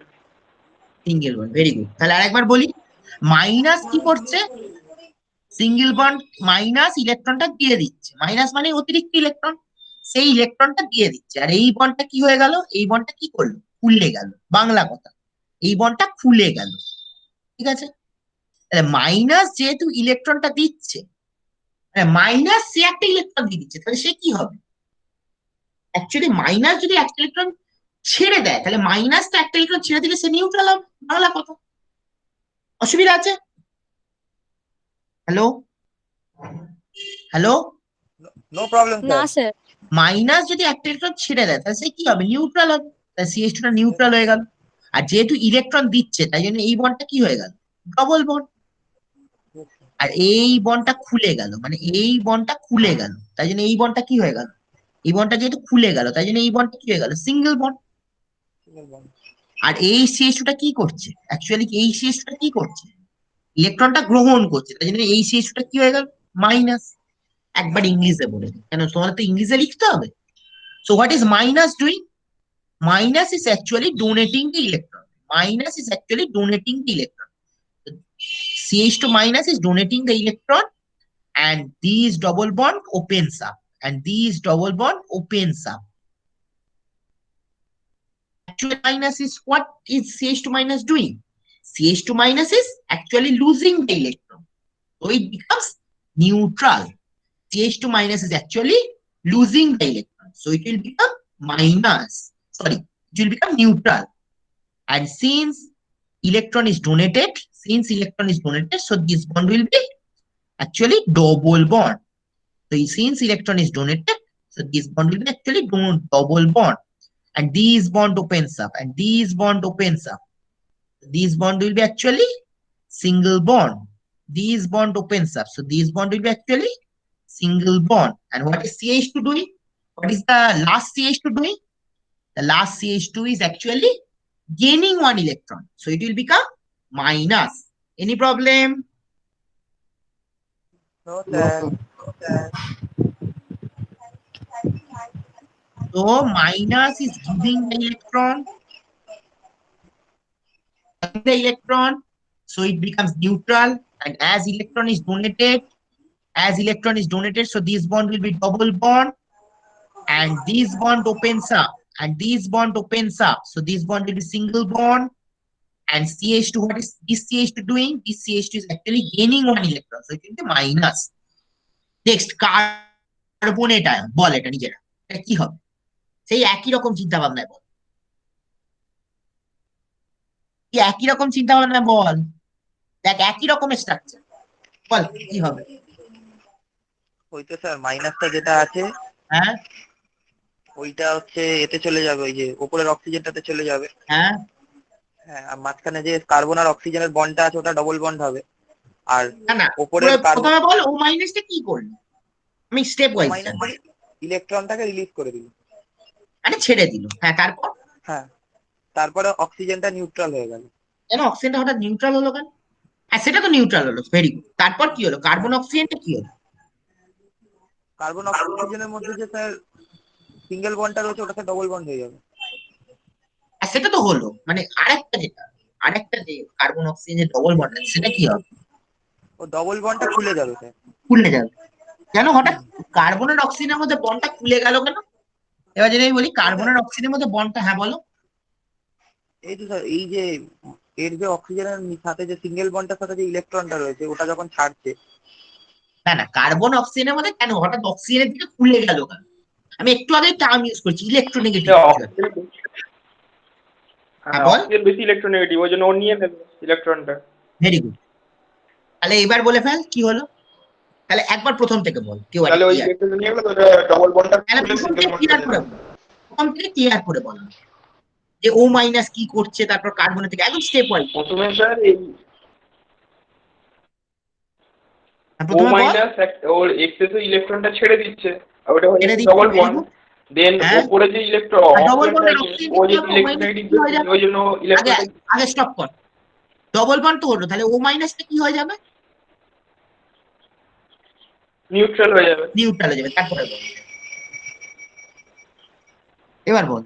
Single bond. Very good. তাহলে আরেকবার বলি, মাইনাস কি করছে? সিঙ্গেল বন্ড মাইনাস ইলেকট্রনটা দিয়ে দিচ্ছে। মাইনাস মানে অতিরিক্ত ইলেকট্রন, সেই ইলেকট্রনটা দিয়ে দিচ্ছে। আর এই বন্ডটা কি হয়ে গেল? এই বন্ডটা কি করলো? খুলে গেল। বাংলা কথা, এই বন্ডটা খুলে গেল। ঠিক আছে? তাহলে মাইনাস যেহেতু ইলেকট্রনটা দিচ্ছে, মাইনাস সে একটা ইলেকট্রন দিয়ে দিচ্ছে, তাহলে সে কি হবে? অ্যাকচুয়ালি মাইনাস যদি একটা ইলেকট্রন ছেড়ে দেয় তাহলে মাইনাসটা একটা ইলেকট্রন ছেড়ে দিলে সে নিউট্রাল হবে। বাংলা কথা। অসুবিধা আছে? Hello hello. নো প্রবলেম না স্যার। স্যার। মাইনাস যদি একটা ইলেকট্রন ছেড়ে দেয় তাহলে সে কি হবে? নিউট্রাল হবে। তাহলে CH2 টা নিউট্রাল হয়ে গেল। আর যেহেতু ইলেকট্রন দিচ্ছে তাই জন্য এই বন্ডটা কি হয়ে গেল? Double bond. আর এই বন্ডটা খুলে গেল, মানে এই বন্ডটা খুলে গেল, তাই জন্য এই বন্ডটা কি হয়ে গেল? এই বন্ডটা যেহেতু খুলে গেল তাই জন্য এই বন্ডটা কি হয়ে গেল? Single bond. আর এই CH2 টা কি করছে? অ্যাকচুয়ালি এই CH2 টা কি করছে? ইলেকট্রনটা গ্রহণ করছে, তাই জন্য এই CH2 টা কি হয়ে গেল? মাইনাস। একবার ইংলিশে বলে দিই, কেন তোমার তো ইংলিশে লিখতে হবে। So what is minus doing? Minus is actually donating the electron. Minus is actually donating the electron. CH2 minus is donating the electron, and these double bond opens up, and these double bond opens up. Actually, minus is what is CH2 minus doing? CH2 minus is actually losing the electron, so it becomes neutral. CH2 minus is actually losing the electron, so it will become minus. Sorry, it will become neutral. And since electron is donated, so this bond will be actually double bond. So since electron is donated, so this bond will be actually double bond. And these bond opens up, and these bond opens up. These bond will be actually single bond. These bond opens up, so these bond will be actually single bond. And what is CH2 doing? What is the last CH2 doing? The last CH2 is actually gaining one electron, so it will become minus. Any problem? No, sir. So minus is giving the electron, so it becomes neutral, and as electron is donated, so this bond will be double bond, and this bond opens up, and this bond opens up, so this bond will be single bond. And CH2, what is this CH2 doing? This CH2 is actually gaining one electron, so it will be minus. Next, carbonate ion, বল এটা নিজেরা এটা কি হবে? সেই একই রকম চিন্তা ভাবনায় বল, কি একই রকম চিন্তা ভাবনায় বল, দেখ একই রকমের স্ট্রাকচার, বল কি হবে? ওই তো স্যার মাইনাসটা যেটা আছে হ্যাঁ ওইটা হচ্ছে এতে চলে যাবে, ওই যে উপরের অক্সিজেনটাতে চলে যাবে। হ্যাঁ হ্যাঁ, আর মাঝখানে যে কার্বন আর অক্সিজেনের বন্ডটা আছে ওটা ডবল বন্ড হবে। আর না না, উপরের কার্বন প্রথমে বল ও মাইনাসটা কি করলি, আমি স্টেপ ওয়াইজ মাইনাস ইলেকট্রনটাকে রিলিজ করে দিল। মানে ছেড়ে দিল, হ্যাঁ তারপর? হ্যাঁ, তারপরে অক্সিজেনটা নিউট্রাল হয়ে গেল। কেন অক্সিজেনটা হঠাৎ নিউট্রাল হলো কেন? হ্যাঁ সেটা তো নিউট্রাল হলো, ভেরি গুড। তারপর কি হলো? কার্বন অক্সিজেনটা কি হলো? কার্বন অক্সিজেনের মধ্যে যে স্যার সিঙ্গেল বন্ডটা রয়েছে ওটাতে ডবল বন্ড হয়ে যাবে। আর সেটা তো হলো, মানে আরেকটা যে কার্বন অক্সিজেনের ডবল বন্ড আছে সেটা কি হবে? ও ডবল বন্ডটা খুলে যাবে স্যার। খুলে যাবে কেন হঠাৎ? কার্বনের অক্সিজেনের মধ্যে বন্ডটা খুলে গেল কেন? এবার যদি আমি বলি কার্বনের অক্সিজেনের মধ্যে বন্ডটা, হ্যাঁ বলো। এই তো স্যার, এই যে এর যে অক্সিজেনের সাথে যে সিঙ্গেল বন্ডটার সাথে যে ইলেকট্রনটা রয়েছে ওটা যখন ছাড়ছে। না না, কার্বন অক্সিজেনের মধ্যে কেন হঠাৎ অক্সিজেনের দিকে খুলে গেল কেন? আমি একটু আগে টার্ম ইউজ করছি ইলেকট্রোনেগেটিভ। হ্যাঁ, বল। অক্সিজেন বেশি ইলেকট্রোনেগেটিভ, ওই জন্য ও নিয়ে নেবে ইলেকট্রনটা। Very good. তাহলে এবার বলে ফেল কি হলো। তাহলে একবার প্রথম থেকে বল, কেউ তাহলে ওই ইলেকট্রন নিয়ে গেল, তো ডবল বন্ডটা তাহলে খুলে প্রথম সিঙ্গেল থেকে বন্ড ক্লিয়ার হয়ে করে যাবে। বল, প্রথম থেকে ক্লিয়ার করে বল যে ও মাইনাস কি করছে, তারপর কার্বনের থেকে একদম স্টেপ ওয়াইজ। প্রথমে স্যার এই ও প্রথমে বল। মাইনাস ওর এক্সেস ইলেকট্রনটা ছেড়ে দিচ্ছে, আর ওটা হয়ে ছেড়ে যাচ্ছে দিচ্ছে, ডবল very বন্ড। good। দেন হ্যাঁ। উপরে যে ইলেকট্রন আর double bond অক্সিজেনটা এর আছে oxygen ও কি যে হবে? O minus ইলেকট্রোনেগেটিভ কি হয়ে যাবে? ওই জন্য আগে ইলেকট্রনটা আগে স্টপ কর, ডবল বন্ড তো হলো, তাহলে ও মাইনাসটা কি হয়ে যাবে? নিউট্রাল হয়ে যাবে। নিউট্রাল হয়ে যাবে। তারপরে বল, এবার বল,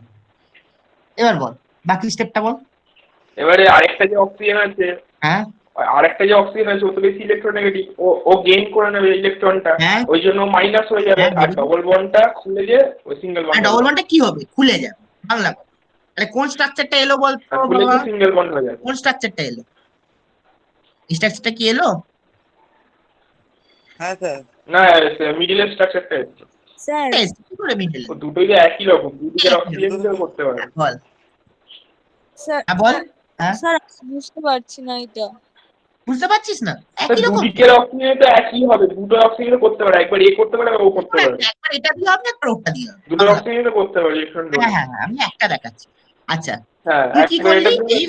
এবার বল বাকি স্টেপটা বল। এবারে আরেকটা যে অক্সিজেন আছে, হ্যাঁ আরেকটা যে অক্সিজেন আছে ও তো বেশি ইলেকট্রোনেগেটিভ, ও গেইন করে নেবে ইলেকট্রনটা, হ্যাঁ ওই জন্য মাইনাস হয়ে যাবে। হ্যাঁ, আর very good। ডবল বন্ডটা খুলে যে ওই সিঙ্গেল বন্ড ডবল বন্ডটা কি হবে? খুলে যাবে, বাংলা বল। তাহলে কোন স্ট্রাকচারটা এলো বল তো খুলে বাবা? যে সিঙ্গেল বন্ড হয়ে যাবে। কোন স্ট্রাকচারটা এলো? স্ট্রাকচারটা কি এলো? হ্যাঁ স্যার। না, মিডিলের স্ট্রাকচারটা হচ্ছে স্যার Yes, কি করে মিডল? ও দুটোই যে একই রকম, দুদিকের অক্সিজেন দিয়েও করতে পারে। বল, স্যার হ্যাঁ বল। হ্যাঁ স্যার বুঝতে পারছি না এটা। বুঝতে পারছিস না? একই রকম। দুদিকের অক্সিজেন তো একই হবে, দুটো অক্সিজেন করতে পারে, একবার এ করতে পারে ও করতে পারে, একবার এটা দিয়ে হবে, একবার ওটা দিয়ে হবে। দুটো অক্সিজেন করতে পারে ইলেকট্রন ডোনেট। হ্যাঁ হ্যাঁ হ্যাঁ, আমি একটা দেখাচ্ছি। আচ্ছা, হ্যাঁ, তুই কি একবার করলি? এটা দিয়ে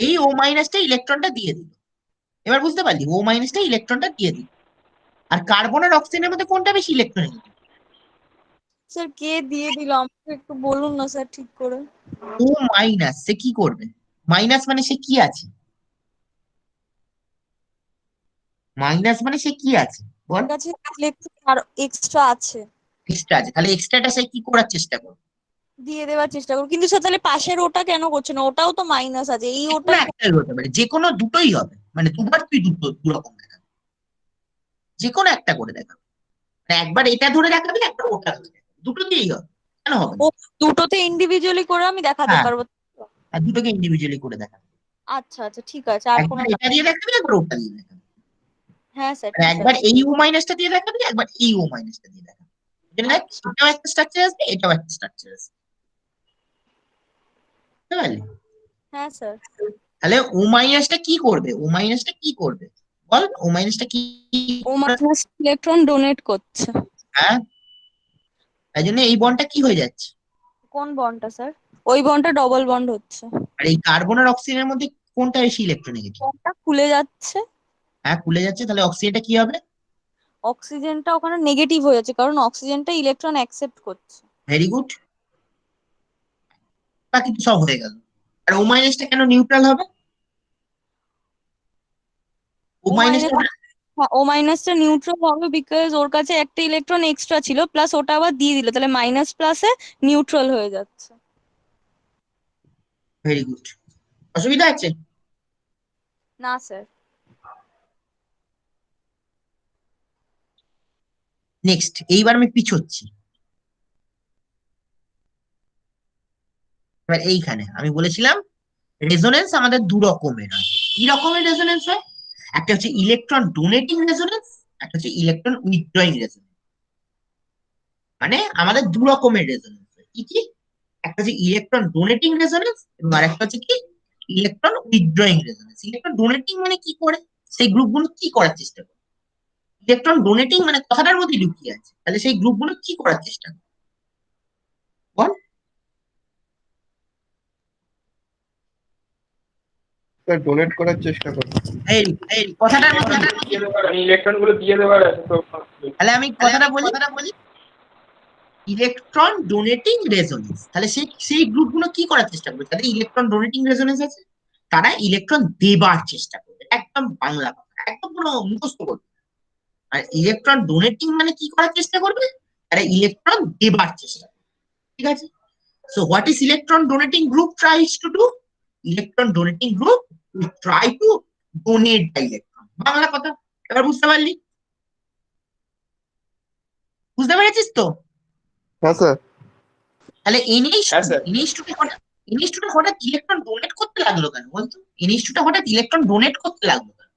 এই ও মাইনাসটা ইলেকট্রনটা দিয়ে দিল। এবার বুঝতে পারলি, ও মাইনাসটা ইলেকট্রনটা দিয়ে দিল। আর কার্বন আর অক্সিজেনের মধ্যে কোনটা বেশি ইলেকট্রন? স্যার কে দিয়ে দিল আমাকে একটু বলুন না স্যার ঠিক করে। ও মাইনাস সে কি করবে? মাইনাস মানে সে কি আছে? মাইনাস মানে সে কি আছে বল? আমার কাছে ইলেকট্রন আর এক্সট্রা আছে, এক্সট্রা আছে, তাহলে এক্সট্রাটা সে কি করার চেষ্টা করবে? দিয়ে দেওয়ার চেষ্টা করুন। কিন্তু স্যার তাহলে পাশের ওটা কেন করছে না? ওটাও তো মাইনাস আছে, এই যেকোনো ওটাই। একটাই হতে পারে, যে কোনো দুটোই হবে, মানে দুবার তুই দু রকম দেখাবি, যে কোনো একটা করে দেখাবি। মানে একবার এটা ধরে দেখাবি, একবার ওটা ধরে দেখাবি, দুটো দিয়েই হবে, কেন হবে না? ও দুটোতে ইন্ডিভিজুয়ালি করে আমি দেখাতে হ্যাঁ। পারবো। আর দুটোকে ইন্ডিভিজুয়ালি করে দেখাবি, আচ্ছা আচ্ছা ঠিক আছে, আর কোনো। একবার এটা দিয়ে দেখাবি, একবার ওটা দিয়ে দেখাবি। হ্যাঁ স্যার মানে ঠিক একবার আছে। এই ও মাইনাসটা দিয়ে দেখাবি, একবার এই ও মাইনাসটা দিয়ে দেখাবি। দেখ, এটাও একটা স্ট্রাকচার আসবে, এটাও একটা স্ট্রাকচার আসবে, বুঝতে পারলি? হ্যাঁ স্যার। তাহলে ও মাইনাসটা কি করবে? ও মাইনাসটা কি করবে বল? ও মাইনাসটা কি? ও মাইনাস ইলেকট্রন ডোনেট করছে। হ্যাঁ, তাই জন্য এই বন্ডটা কি হয়ে যাচ্ছে? কোন বন্ডটা স্যার? ওই বন্ডটা ডবল বন্ড হচ্ছে। আর এই কার্বন আর অক্সিজেনের মধ্যে কোনটা বেশি ইলেকট্রোনেগেটিভ? বন্ডটা খুলে যাচ্ছে, হ্যাঁ খুলে যাচ্ছে, তাহলে অক্সিজেনটা কি হবে? অক্সিজেনটা ওখানে নেগেটিভ হয়ে যাচ্ছে কারণ অক্সিজেনটা ইলেকট্রন অ্যাকসেপ্ট করছে। ভেরি গুড, বাকি তো সব হয়ে গেল। আর ও মাইনাসটা কেন নিউট্রাল হবে? ও মাইনাস ও মাইনাসটা নিউট্রাল হবে বিকজ ওর কাছে একটা ইলেকট্রন এক্সট্রা ছিল প্লাস ওটা আবার দিয়ে দিল, তাহলে মাইনাস প্লাসে নিউট্রাল হয়ে যাচ্ছে। Very good. অসুবিধা আছে? না স্যার। নেক্সট, এইবার আমি পিছোচ্ছি। এবার এইখানে আমি বলেছিলাম রেজোনেন্স আমাদের দু রকমের হয়। কি রকমের রেজোনেন্স হয়? একটা হচ্ছে ইলেকট্রন ডোনেটিং রেজোনেন্স, একটা হচ্ছে ইলেকট্রন উইথড্রয়িং রেজোনেন্স। মানে আমাদের দু রকমের রেজোনেন্স হয়। কি কি? একটা হচ্ছে ইলেকট্রন ডোনেটিং রেজোনেন্স এবং আরেকটা হচ্ছে কি electron withdrawing resonance. Electron donating মানে কি করে, সেই গ্রুপগুলো কি করার চেষ্টা করে। ইলেকট্রন ডোনেটিং মানে কথাটার মধ্যে লুকিয়ে আছে, তাহলে সেই গ্রুপগুলো কি করার চেষ্টা করে বল। স্যার ডোনেট করার চেষ্টা করো। এই কথাটার মধ্যে ইলেকট্রন গুলো দিয়ে দেওয়ার আছে তো। তাহলে আমি কথাটা বলি ইলেকট্রন ডোনেটিং রেজোনেন্স, তাহলে সেই গ্রুপগুলো কি করার চেষ্টা করবে? তাদের ইলেকট্রন ডোনেটিং রেজোনেন্স আছে, তারা ইলেকট্রন দেবার চেষ্টা করবে। একদম বাংলা কথা, একদম পুরো মুখস্থ করবে। আর ইলেকট্রন ডোনেটিং মানে কি করার চেষ্টা করবে? তারা ইলেকট্রন দেবার চেষ্টা করবে। ঠিক আছে? So what is electron donating group tries to do? Electron donating group will try to donate the electron. Bangla কথা, এবার বুঝতে পারলি? বুঝতে পেরেছিস তো? হ্যাঁ স্যার। তাহলে হ্যাঁ, স্যার। NH2 হঠাৎ ইলেকট্রন ডোনেট করতে লাগলো কেন বলতো? NH2 হঠাৎ ইলেকট্রন ডোনেট করতে লাগলো কেন?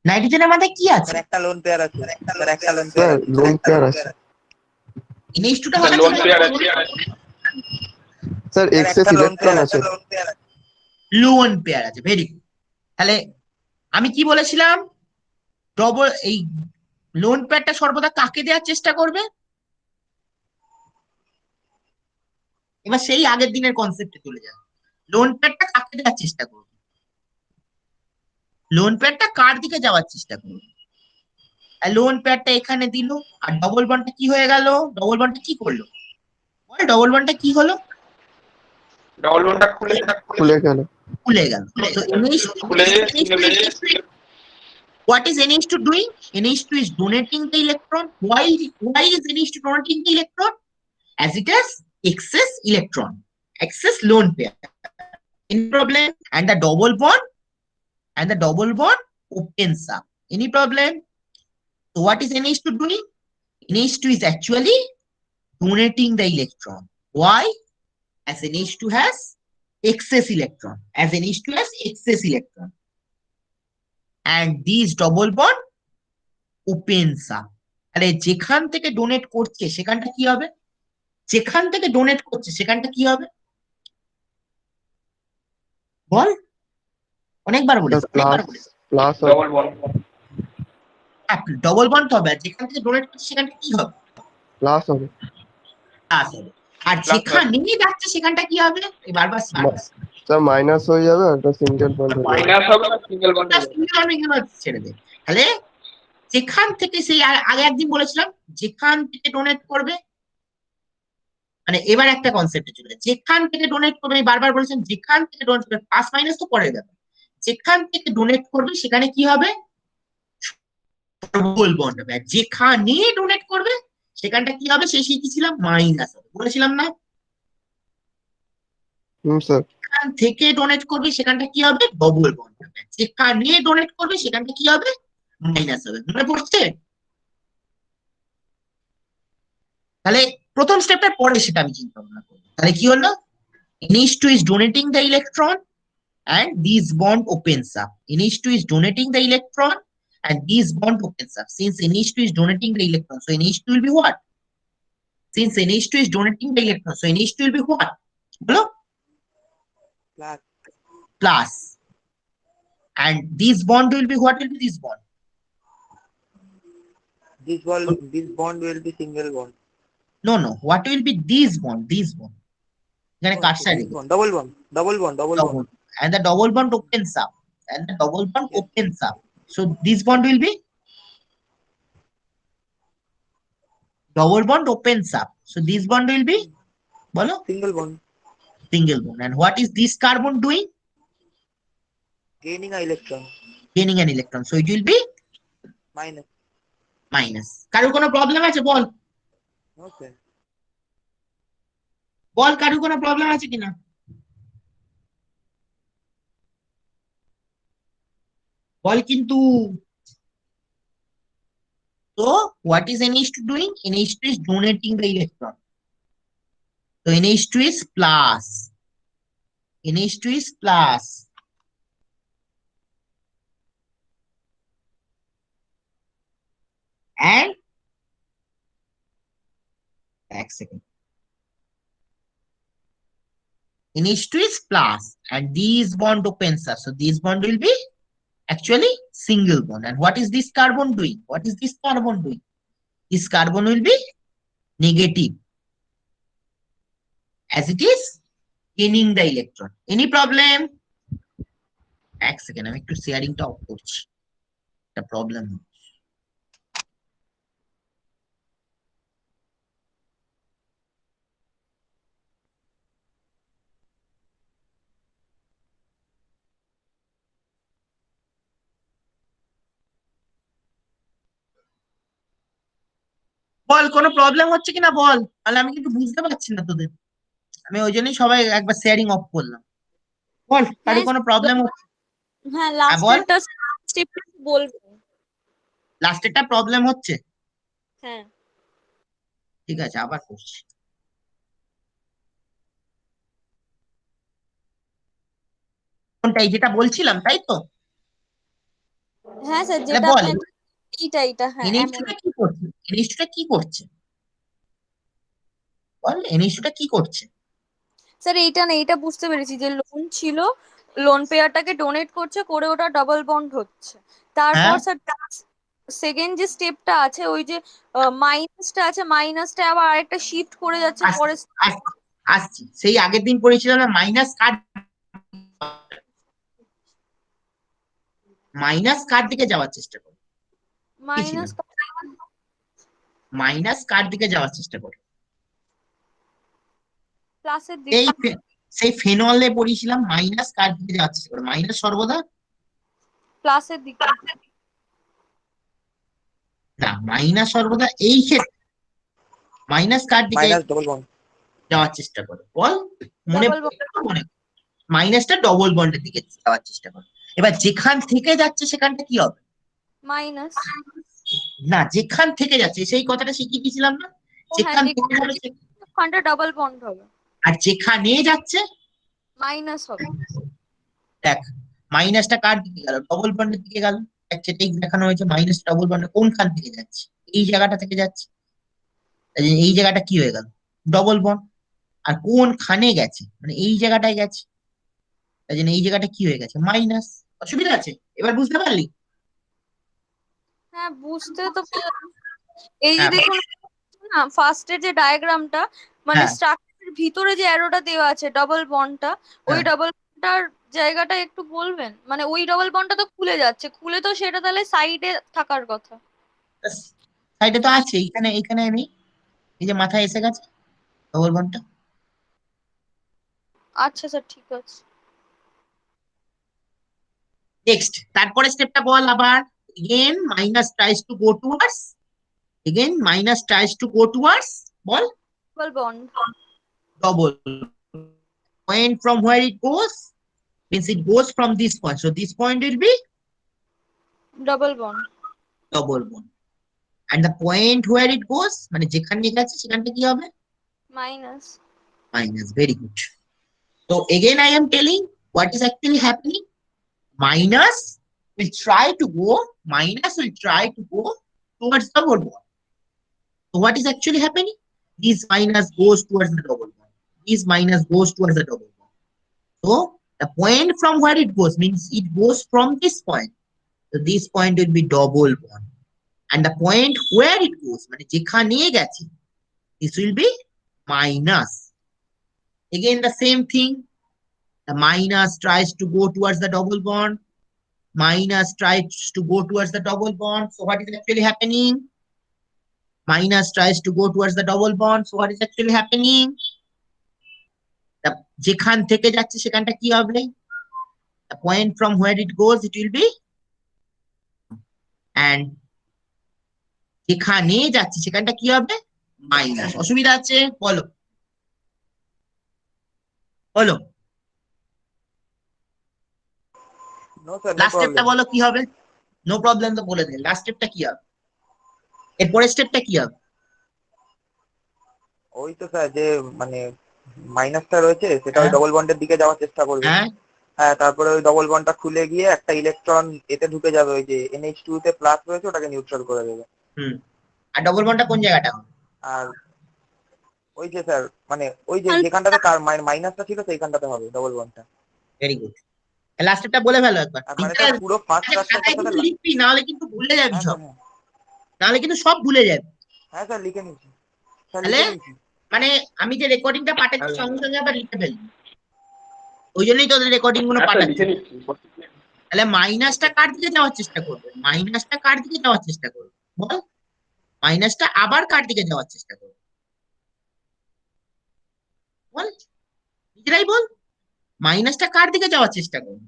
নাইট্রোজেনের মাথায় কি আছে? স্যার একটা লোন পেয়ার আছে, স্যার একটা লোন স্যার পেয়ার আছে। লোন পেয়ার আছে। NH2 স্যার, হঠাৎ লোন পেয়ার আছে। স্যার স্যার এক্সেস একটা লোন ইলেকট্রন পেয়ার আছে। আছে, লোন পেয়ার আছে। লোন পেয়ার আছে। Very good. তাহলে আমি কি বলেছিলাম? এই লোন পেয়ারটা সর্বদা কাকে দেওয়ার চেষ্টা করবে? এবার সেই আগের দিনের কনসেপ্টে চলে যাবে। লোন পেয়ারটা কাকে দেওয়ার চেষ্টা করবে? লোন পেয়ারটা কার দিকে যাওয়ার চেষ্টা করবে? লোন পেয়ারটা এখানে দিল, আর ডবল বন্ডটা কি হয়ে গেল? ডবল বন্ডটা কি করলো বল? ডবল বন্ডটা কি হলো? ডবল বন্ডটা খুলে খুলে গেল। খুলে গেল। So খুলে single what is NH2 doing? NH2 is donating the electron. Why is NH2 donating the electron? As it has excess electron, excess lone pair. Any problem? And the double bond opens up. Any problem? So what is NH2 doing? NH2 is actually donating the electron. Why? As NH2 has excess electron. As NH2 has excess electron. And these double bond opens up. তাহলে যেখান থেকে donate করছে সেখানটা কি হবে? যেখান থেকে donate করছে সেখানটা কি হবে বল? অনেকবার বলেছি। Plus double bond. Double bond হবে, আর যেখান থেকে ডোনেট করছে সেখানটা কি হবে? প্লাস হবে। প্লাস হবে। আর যেখানে যাচ্ছে সেখানটা কি হবে? বারবার স্যার মাইনাস হয়ে যাবে আর একটা সিঙ্গেল বন্ড হয়ে যাবে। মাইনাস হবে না সিঙ্গেল বন্ড হবে। ছেড়ে দে। তাহলে যেখান থেকে সেই আগে একদিন বলেছিলাম যেখান থেকে ডোনেট করবে, মানে এবার একটা কনসেপ্টে চলে যায়, যেখান থেকে ডোনেট করবে। আমি বারবার বলেছিলাম যেখান থেকে ডোনেট করবে, প্লাস মাইনাস তো পরে যাবে। যেখান থেকে ডোনেট করবে সেখানে কি হবে? ডবল বন্ড হবে। আর যেখানে ডোনেট করবে সেখানটা কি হবে? সেই শিখেছিলাম মাইনাস হবে, বলেছিলাম না? স্যার। যেখান থেকে ডোনেট করবে সেখানটা কি হবে? ডবল বন্ড হবে। যেখানে ডোনেট করবে সেখানটা কি হবে? মাইনাস হবে। মনে পড়ছে? তাহলে প্রথম স্টেপটার পরে সেটা আমি চিন্তা ভাবনা করবো। তাহলে কি হলো? NH2 is donating the electron and this bond opens up. NH2 is donating the electron and this bond opens up. Since NH2 is donating the electron, so NH2 will be what? Since NH2 is donating the electron, so NH2 will be what? Hello? Plus. Plus. And this bond will be what? Will be this bond? This bond will be single bond. No. What will be this bond? This bond. এখানে cursor This bond. Double bond. and the double bond opens up. So this bond will be double bond opens up. So this bond will be bolo Single bond. single bond. And what is this carbon doing? gaining an electron. Gaining an electron. So it will be Minus. minus. কারোর কোনো problem আছে বল? No, sir. বল কারোর কোনো problem আছে কিনা? বল কিন্তু। So what is NH2 doing? NH2 is donating the electron. So NH2 is plus. NH2 is plus. And back second. NH2 is plus and these bond opens up. So this bond will be actually single bond. And what is this carbon doing? What is this carbon doing? This carbon will be negative as it is gaining the electron. Any problem? Back second. I'm একটু sharing টা off করছি। The problem. বল কোনো problem হচ্ছে কিনা বল, তাহলে আমি কিন্তু বুঝতে পারছি না তোদের। আমি ওই জন্যই সবাই একবার শেয়ারিং অফ করলাম। বল কারো কোনো প্রবলেম হচ্ছে? হ্যাঁ বল। লাস্টেরটা স্টেপ বলবো। লাস্টেরটা প্রবলেম হচ্ছে? হ্যাঁ ঠিক আছে আবার করছি। কোনটাই যেটা বলছিলাম তাই তো? হ্যাঁ স্যার তাহলে যেটা বল আপনি এইটা হ্যাঁ NH2 টা কি করছে? NH2 টা কি করছে? বল NH2 টা কি করছে? স্যার এইটা না, এইটা বুঝতে পেরেছি যে লোন ছিল, লোন পেয়ারটাকে ডোনেট করছে, করে ওটা ডাবল বন্ড হচ্ছে। তারপর হ্যাঁ স্যার সেকেন্ড যে স্টেপটা আছে ওই যে মাইনাসটা আছে, মাইনাসটা আবার আরেকটা শিফট করে যাচ্ছে আসছি পরে। আসছি আসছি। সেই আগের দিন পড়েছিলাম না মাইনাস কার, মাইনাস কার দিকে যাওয়ার চেষ্টা করো। মাইনাস মাইনাস কার দিকে যাওয়ার চেষ্টা করো। প্লাসের এই দিকে। সেই ফেনলে পড়িয়েছিলাম মাইনাস কার দিকে যাওয়ার চেষ্টা করো। মাইনাস সর্বদা প্লাসের দিকে। না, মাইনাস সর্বদা এই ক্ষেত্রে মাইনাস কার দিকে Minus double bond. যাওয়ার চেষ্টা করো। বল মনে Double bond. মনে মাইনাসটা ডবল বন্ডের দিকে যাওয়ার চেষ্টা করো। এবার যেখান থেকে যাচ্ছে সেখানটা কি হবে? মাইনাস। না, যেখান থেকে যাচ্ছে সেই কথাটা শিখিয়ে দিয়েছিলাম না? যেখান থেকে যাবে ওখানটা ডাবল বন্ড হবে। আর যেখানে যাচ্ছে মাইনাস হবে। দেখ মাইনাসটা কার দিকে গেল? ডবল বন্ডের দিকে গেল। সেটাই দেখানো হয়েছে মাইনাস ডবল বন্ডে কোনখান থেকে যাচ্ছে? এই জায়গাটা থেকে যাচ্ছে। এই জায়গাটা কি হয়ে গেল? Double bond. আর কোনখানে গেছে মানে এই জায়গাটায় গেছে, তাই জন্য এই জায়গাটা কি হয়ে গেছে? মাইনাস। অসুবিধা আছে? এবার বুঝতে পারলি? হ্যাঁ বুঝতে তো এই যে হ্যাঁ দেখুন না ফার্স্টের যে ডায়াগ্রামটা, মানে হ্যাঁ স্ট্রাকচারের ভিতরে যে অ্যারোটা দেওয়া আছে ডাবল বন্ডটা, ওই হ্যাঁ। ডাবল বন্ডটার জায়গাটা একটু বলবেন? মানে ওই ডাবল বন্ডটা তো খুলে যাচ্ছে, খুলে তো সেটা তাহলে সাইডে থাকার কথা। সাইডে তো আছে, এইখানে এইখানে নেই, এই যে মাথায় এসে গেছে ডবল বন্ডটা। আচ্ছা স্যার ঠিক আছে। নেক্সট তারপরে স্টেপটা বল আবার। again minus tries to go towards, again minus tries to go towards, ball double bond. double point from where it goes means it goes from this point, so this point will be double bond. double bond and the point where it goes মানে যেখানে গেছে সেখানটা কি হবে? Minus. Minus. Very good. So again I am telling what is actually happening. Minus will try to go towards the double bond. So what is actually happening? This minus goes towards the double bond. This minus goes towards the double bond. So the point from where it goes means it goes from this point. So this point will be double bond. And the point where it goes, মানে যেখানে গেছে, this will be minus. Again the same thing. The minus tries to go towards the double bond. Minus tries to go towards the double bond. So what is actually happening? Minus tries to go towards the double bond. So what is actually happening? যেখান থেকে যাচ্ছে সেখানটা কি হবে? the point from where it goes, it will be, and যেখানে যাচ্ছে সেখানটা কি হবে, মাইনাস। অসুবিধা আছে? বলো বলো, নো স্যার, নো লাস্ট স্টেপটা প্রবলেম। বলো কি হবে। নো প্রবলেম তো বলে দিন, লাস্ট স্টেপটা কি হবে, এরপরের স্টেপটা কি হবে? ওই তো স্যার, যে মানে মাইনাসটা রয়েছে সেটা ওই হ্যাঁ ডবল বন্ডের দিকে যাওয়ার চেষ্টা করবে। হ্যাঁ হ্যাঁ, তারপরে ওই ডবল বন্ডটা খুলে গিয়ে একটা ইলেকট্রন এতে ঢুকে যাবে, ওই যে NH2 তে প্লাস রয়েছে ওটাকে নিউট্রাল করে দেবে। হুম, আর ডবল বন্ডটা কোন জায়গাটা হবে? আর ওই যে স্যার, মানে ওই যে যেখানটাতে মাইনাসটা ছিল সেইখানটাতে হবে ডবল বন্ডটা। ভেরি গুড, লাস্ট স্টেপটা বলে ফেলো একবার। আর মানে স্যার পুরো ফার্স্ট আরে রাস্তাটার খাতায় সাথে কিন্তু লিখবি, নাহলে কিন্তু ভুলে যাবি হ্যাঁ সব, স্যার, হ্যাঁ নাহলে কিন্তু সব ভুলে যাবি। হ্যাঁ স্যার, লিখে নিচ্ছি স্যার, তাহলে লিখে নিচ্ছি। মানে আমি যে রেকর্ডিংটা পাঠাচ্ছি হ্যাঁ সঙ্গে সঙ্গে আবার লিখে ফেলবি, ওই জন্যই তোদের রেকর্ডিং গুলো স্যার পাঠাচ্ছি। লিখে নিচ্ছি। তাহলে মাইনাসটা কার দিকে যাওয়ার চেষ্টা করবে, মাইনাসটা কার দিকে যাওয়ার চেষ্টা করবে বল, মাইনাসটা আবার কার দিকে যাওয়ার চেষ্টা করবে বল, নিজেরাই বল, মাইনাসটা কার দিকে যাওয়ার চেষ্টা করবে?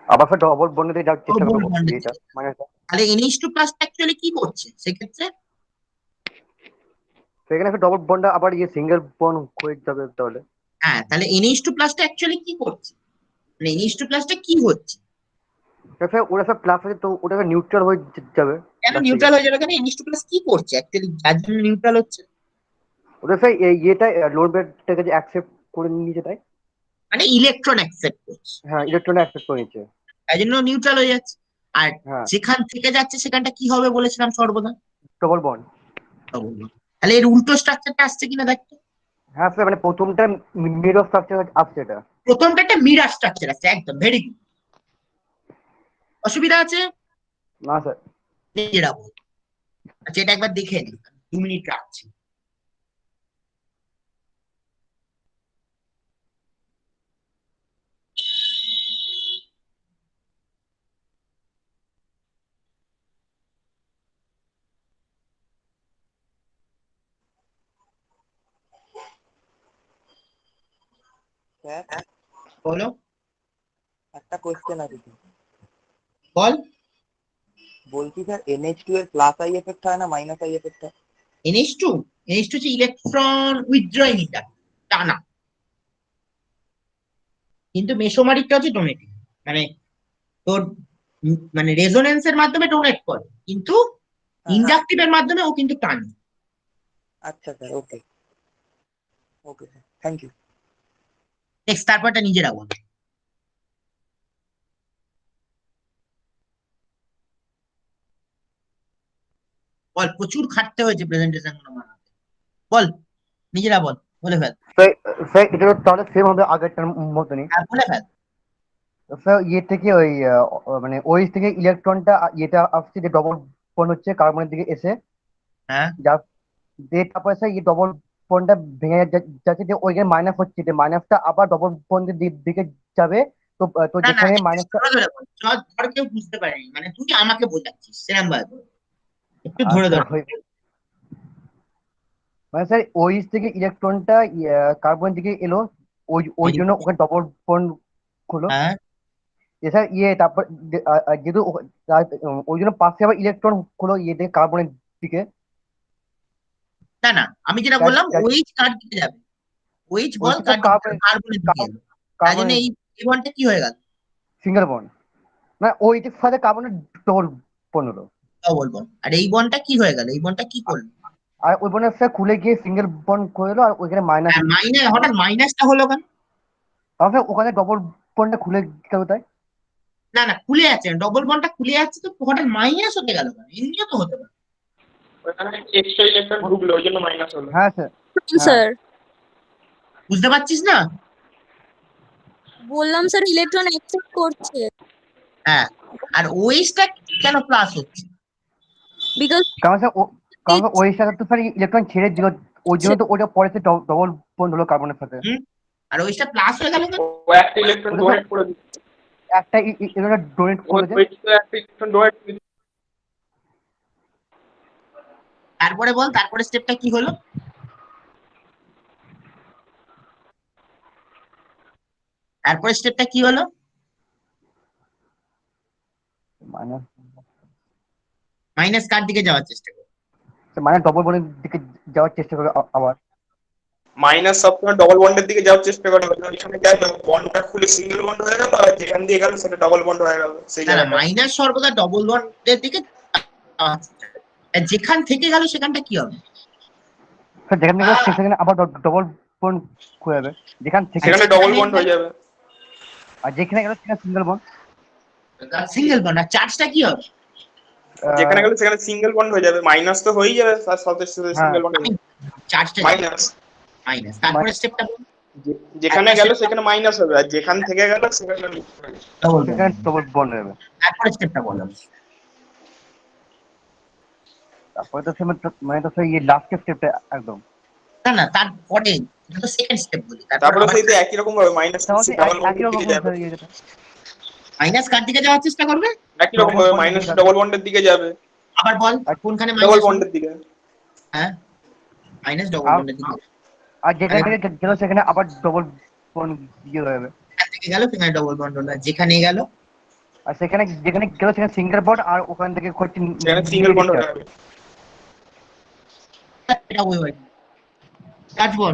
আবার ফের ডবল বন্ডের দিকে যাওয়ার চেষ্টা ডবল করবো বন্ডের এটা দিকে। মানে তাহলে NH2 প্লাসটা অ্যাকচুয়ালি কি করছে সেক্ষেত্রে? সেখানে ফের ডবল বন্ডটা আবার সিঙ্গেল বন্ড হয়ে যাবে তাহলে। হ্যাঁ, তাহলে NH2 প্লাসটা অ্যাকচুয়ালি কি করছে, মানে NH2 প্লাসটা কি হচ্ছে? ফের ওটা ফের প্লাস আছে তো ওটা ফের নিউট্রাল হয়ে যাবে কেন লাস্ট দিকে। নিউট্রাল হয়ে যাবে, কেন NH2 প্লাস কি করছে অ্যাকচুয়ালি যার জন্য নিউট্রাল হচ্ছে? ওটা ফের ইয়েটা লোড বেডটাকে যে অ্যাকসেপ্ট করে নিয়েছে তাই। মানে ইলেকট্রন অ্যাকসেপ্ট করছে, হ্যাঁ, ইলেকট্রন অ্যাকসেপ্ট করে নিচ্ছে। তাই জন্য নিউট্রাল হয়ে যাচ্ছে। আর হ্যাঁ, যেখান থেকে যাচ্ছে সেখানটা কি হবে বলেছিলাম সর্বদা? Double bond. Double bond. তাহলে এর উল্টো স্ট্রাকচারটা আসছে কিনা দেখতো। হ্যাঁ স্যার, মানে প্রথমটা মিরর স্ট্রাকচার আসছে এটা। প্রথমটা একটা মিরার স্ট্রাকচার আছে, একদম ভেরি গুড। অসুবিধা আছে? না স্যার। নিজেরা বল। আচ্ছা, এটা একবার দেখে নি, 2 মিনিট রাখছি। স্যার বলো, একটা কোয়েশ্চেন আছে তো। বল। বলছি স্যার, NH2 এর প্লাস আই এফেক্ট হয় না মাইনাস আই এফেক্ট হয়? NH2, NH2 হচ্ছে ইলেকট্রন উইথড্রয়িং ইন্টার, টানা। কিন্তু মেসোমারিকটা হচ্ছে ডোনেটিং, মানে তোর মানে রেজোনেন্সের মাধ্যমে ডোনেট করে, কিন্তু হ্যাঁ, ইন্ডাকটিভের মাধ্যমে ও কিন্তু টানে। আচ্ছা sir, okay okay sir, thank you. Next, তারপরটা নিজেরা বল। বল, প্রচুর খাটতে হয়েছে প্রেজেন্টেশন গুলো বানাতে। বল, নিজেরা বল, বলে ফেল। স্যার এটা তাহলে সেম হবে আগেরটার মতনই। হ্যাঁ, বলে ফেল। স্যার ইয়ে থেকে ওই মানে ওই থেকে ইলেকট্রনটা এটা আসছে যে ডবল বন্ড হচ্ছে কার্বনের দিকে এসে হ্যাঁ, যা যে তারপরে স্যার এই ডবল বন্ডটা ভেঙে যাচ্ছে যে ওইখানে মাইনাস হচ্ছে যে মাইনাসটা আবার ডবল বন্ডের দিকে যাবে। তো তো না না, যেখানে একটু মাইনাসটা ধরে ধরে বল, ধর কেউ বুঝতে পারেনি, মানে তুই আমাকে বোঝাচ্ছিস সেরকম ভাবে বল। একটু ধরে আচ্ছা ধরে বল। মানে স্যার ওই থেকে ইলেকট্রনটা কার্বনের দিকে এলো ওই ওই জন্য ওখানে ডবল বন্ড হলো। হ্যাঁ, স্যার তারপর যেহেতু ওই জন্য পাশে আবার ইলেকট্রন হলো ইয়ে থেকে কার্বনের দিকে। না না, আমি যেটা বললাম ওইচ কার দিকে যাবে, ওইচ বল ওইটা তো কার দিকে যাবে, কার্বনের দিকে এলো, তাই জন্য কার্বনের এই বন্ডটা কি হয়ে গেল, সিঙ্গেল বন্ড। না ওইটার সাথে কার্বনের ডবল বন্ড হলো। Double bond. আর এই বন্ডটা কি হয়ে গেল, এই বন্ডটা কি করলো? আর ওই বন্ডের স্যার খুলে গিয়ে সিঙ্গেল বন্ড করে এলো আর ওইখানে মাইনাস। হ্যাঁ, মাইনাস, হঠাৎ মাইনাসটা হলো কেন? তাহলে ওখানে ডবল বন্ডটা খুলে গেল তাই। না না, খুলে যাচ্ছে, ডবল বন্ডটা খুলে যাচ্ছে, তো হঠাৎ মাইনাস হতে গেল কেন? এমনিও তো হতে পারে। ওখানে এক্সট্রা ইলেকট্রন ঢুকলো ওই জন্য মাইনাস হলো। হ্যাঁ স্যার। স্যার বুঝতে পারছিস না? বললাম স্যার ইলেকট্রন অ্যাকসেপ্ট করছে হ্যাঁ, আর ওইচটা কেন প্লাস হচ্ছে? বিকজ কারণ স্যার ওই সাথে তো স্যার ইলেকট্রন ছেড়ে দিল ওই জন্য তো ওইটা পরে ডবল বন্ড হলো কার্বনের সাথে। হুম, আর ওইচটা প্লাস হয়ে গেল কেন? ও একটা ইলেকট্রন ডোনেট করে দিচ্ছে। একটা ইলেকট্রন ডোনেট করেছে। একটা ইলেকট্রন ডোনেট করে দিচ্ছে। তারপরে বল, তারপরে স্টেপটা কি হলো? তারপরে স্টেপটা কি হলো? মাইনাস কার দিকে যাওয়ার চেষ্টা করবে? মানে ডবল বন্ডের দিকে যাওয়ার চেষ্টা করবে আবার। মাইনাস সবসময় ডবল বন্ডের দিকে যাওয়ার চেষ্টা করে, এখানে গেল বন্ডটা খুলে সিঙ্গেল বন্ড হয়ে গেল, আর যেখান দিয়ে গেল সেটা ডবল বন্ড হয়ে গেল সেই না না, জায়গাটা। মাইনাস সর্বদা ডবল বন্ডের দিকে যাওয়ার চেষ্টা করবে। আর যেখান থেকে গেল সেখানটা কি হবে? স্যার যেখান থেকে গেলো সেখানে আবার ডবল বন্ড হয়ে যাবে, যেখান থেকে সেখানে ডবল বন্ড হয়ে যাবে। আর যেখানে গেল সেখানে সিঙ্গেল বন্ড। Single bond. আর চার্জটা কি হবে? যেখানে গেলে সেখানে সিঙ্গেল বন্ড হয়ে যাবে, মাইনাস তো হয়েই যাবে তার সাথে সাথে সিঙ্গেল বন্ড চার্জটা মাইনাস। মাইনাস। তারপরে স্টেপটা যেখানে গেল সেখানে মাইনাস হবে, আর যেখান থেকে গেল সেখানে ডবল সেখানে ডবল বন্ড হবে। তারপরে স্টেপটা বলো। তারপরে তো মানে তো সেই লাস্ট স্টেপটা একদম। না না, তারপরে এটা তো সেকেন্ড স্টেপ বলি। তারপরে সেই তো একই রকম ভাবে মাইনাস ডবল একই রকম বন্ডের দিকে যাবে। মাইনাস কার দিকে যাওয়ার চেষ্টা করবে? একই রকম ভাবে মাইনাস ডবল বন্ডের দিকে যাবে। আবার বল কোনখানে ডবল মাইনাস? বন্ডের দিকে। হ্যাঁ, মাইনাস ডবল বন্ডের দিকে। আর যেখান থেকে গেল সেখানে আবার ডবল বন্ড ইয়ে হয়ে যাবে। এখান থেকে গেল সেখানে ডবল বন্ড হলো, আর যেখানে গেল আর সেখানে যেখানে গেল সেখানে সিঙ্গেল বন্ড, আর ওখান থেকে সেখানে সিঙ্গেল বন্ড হয়ে যাবে। এটা ওই হয়। তারপর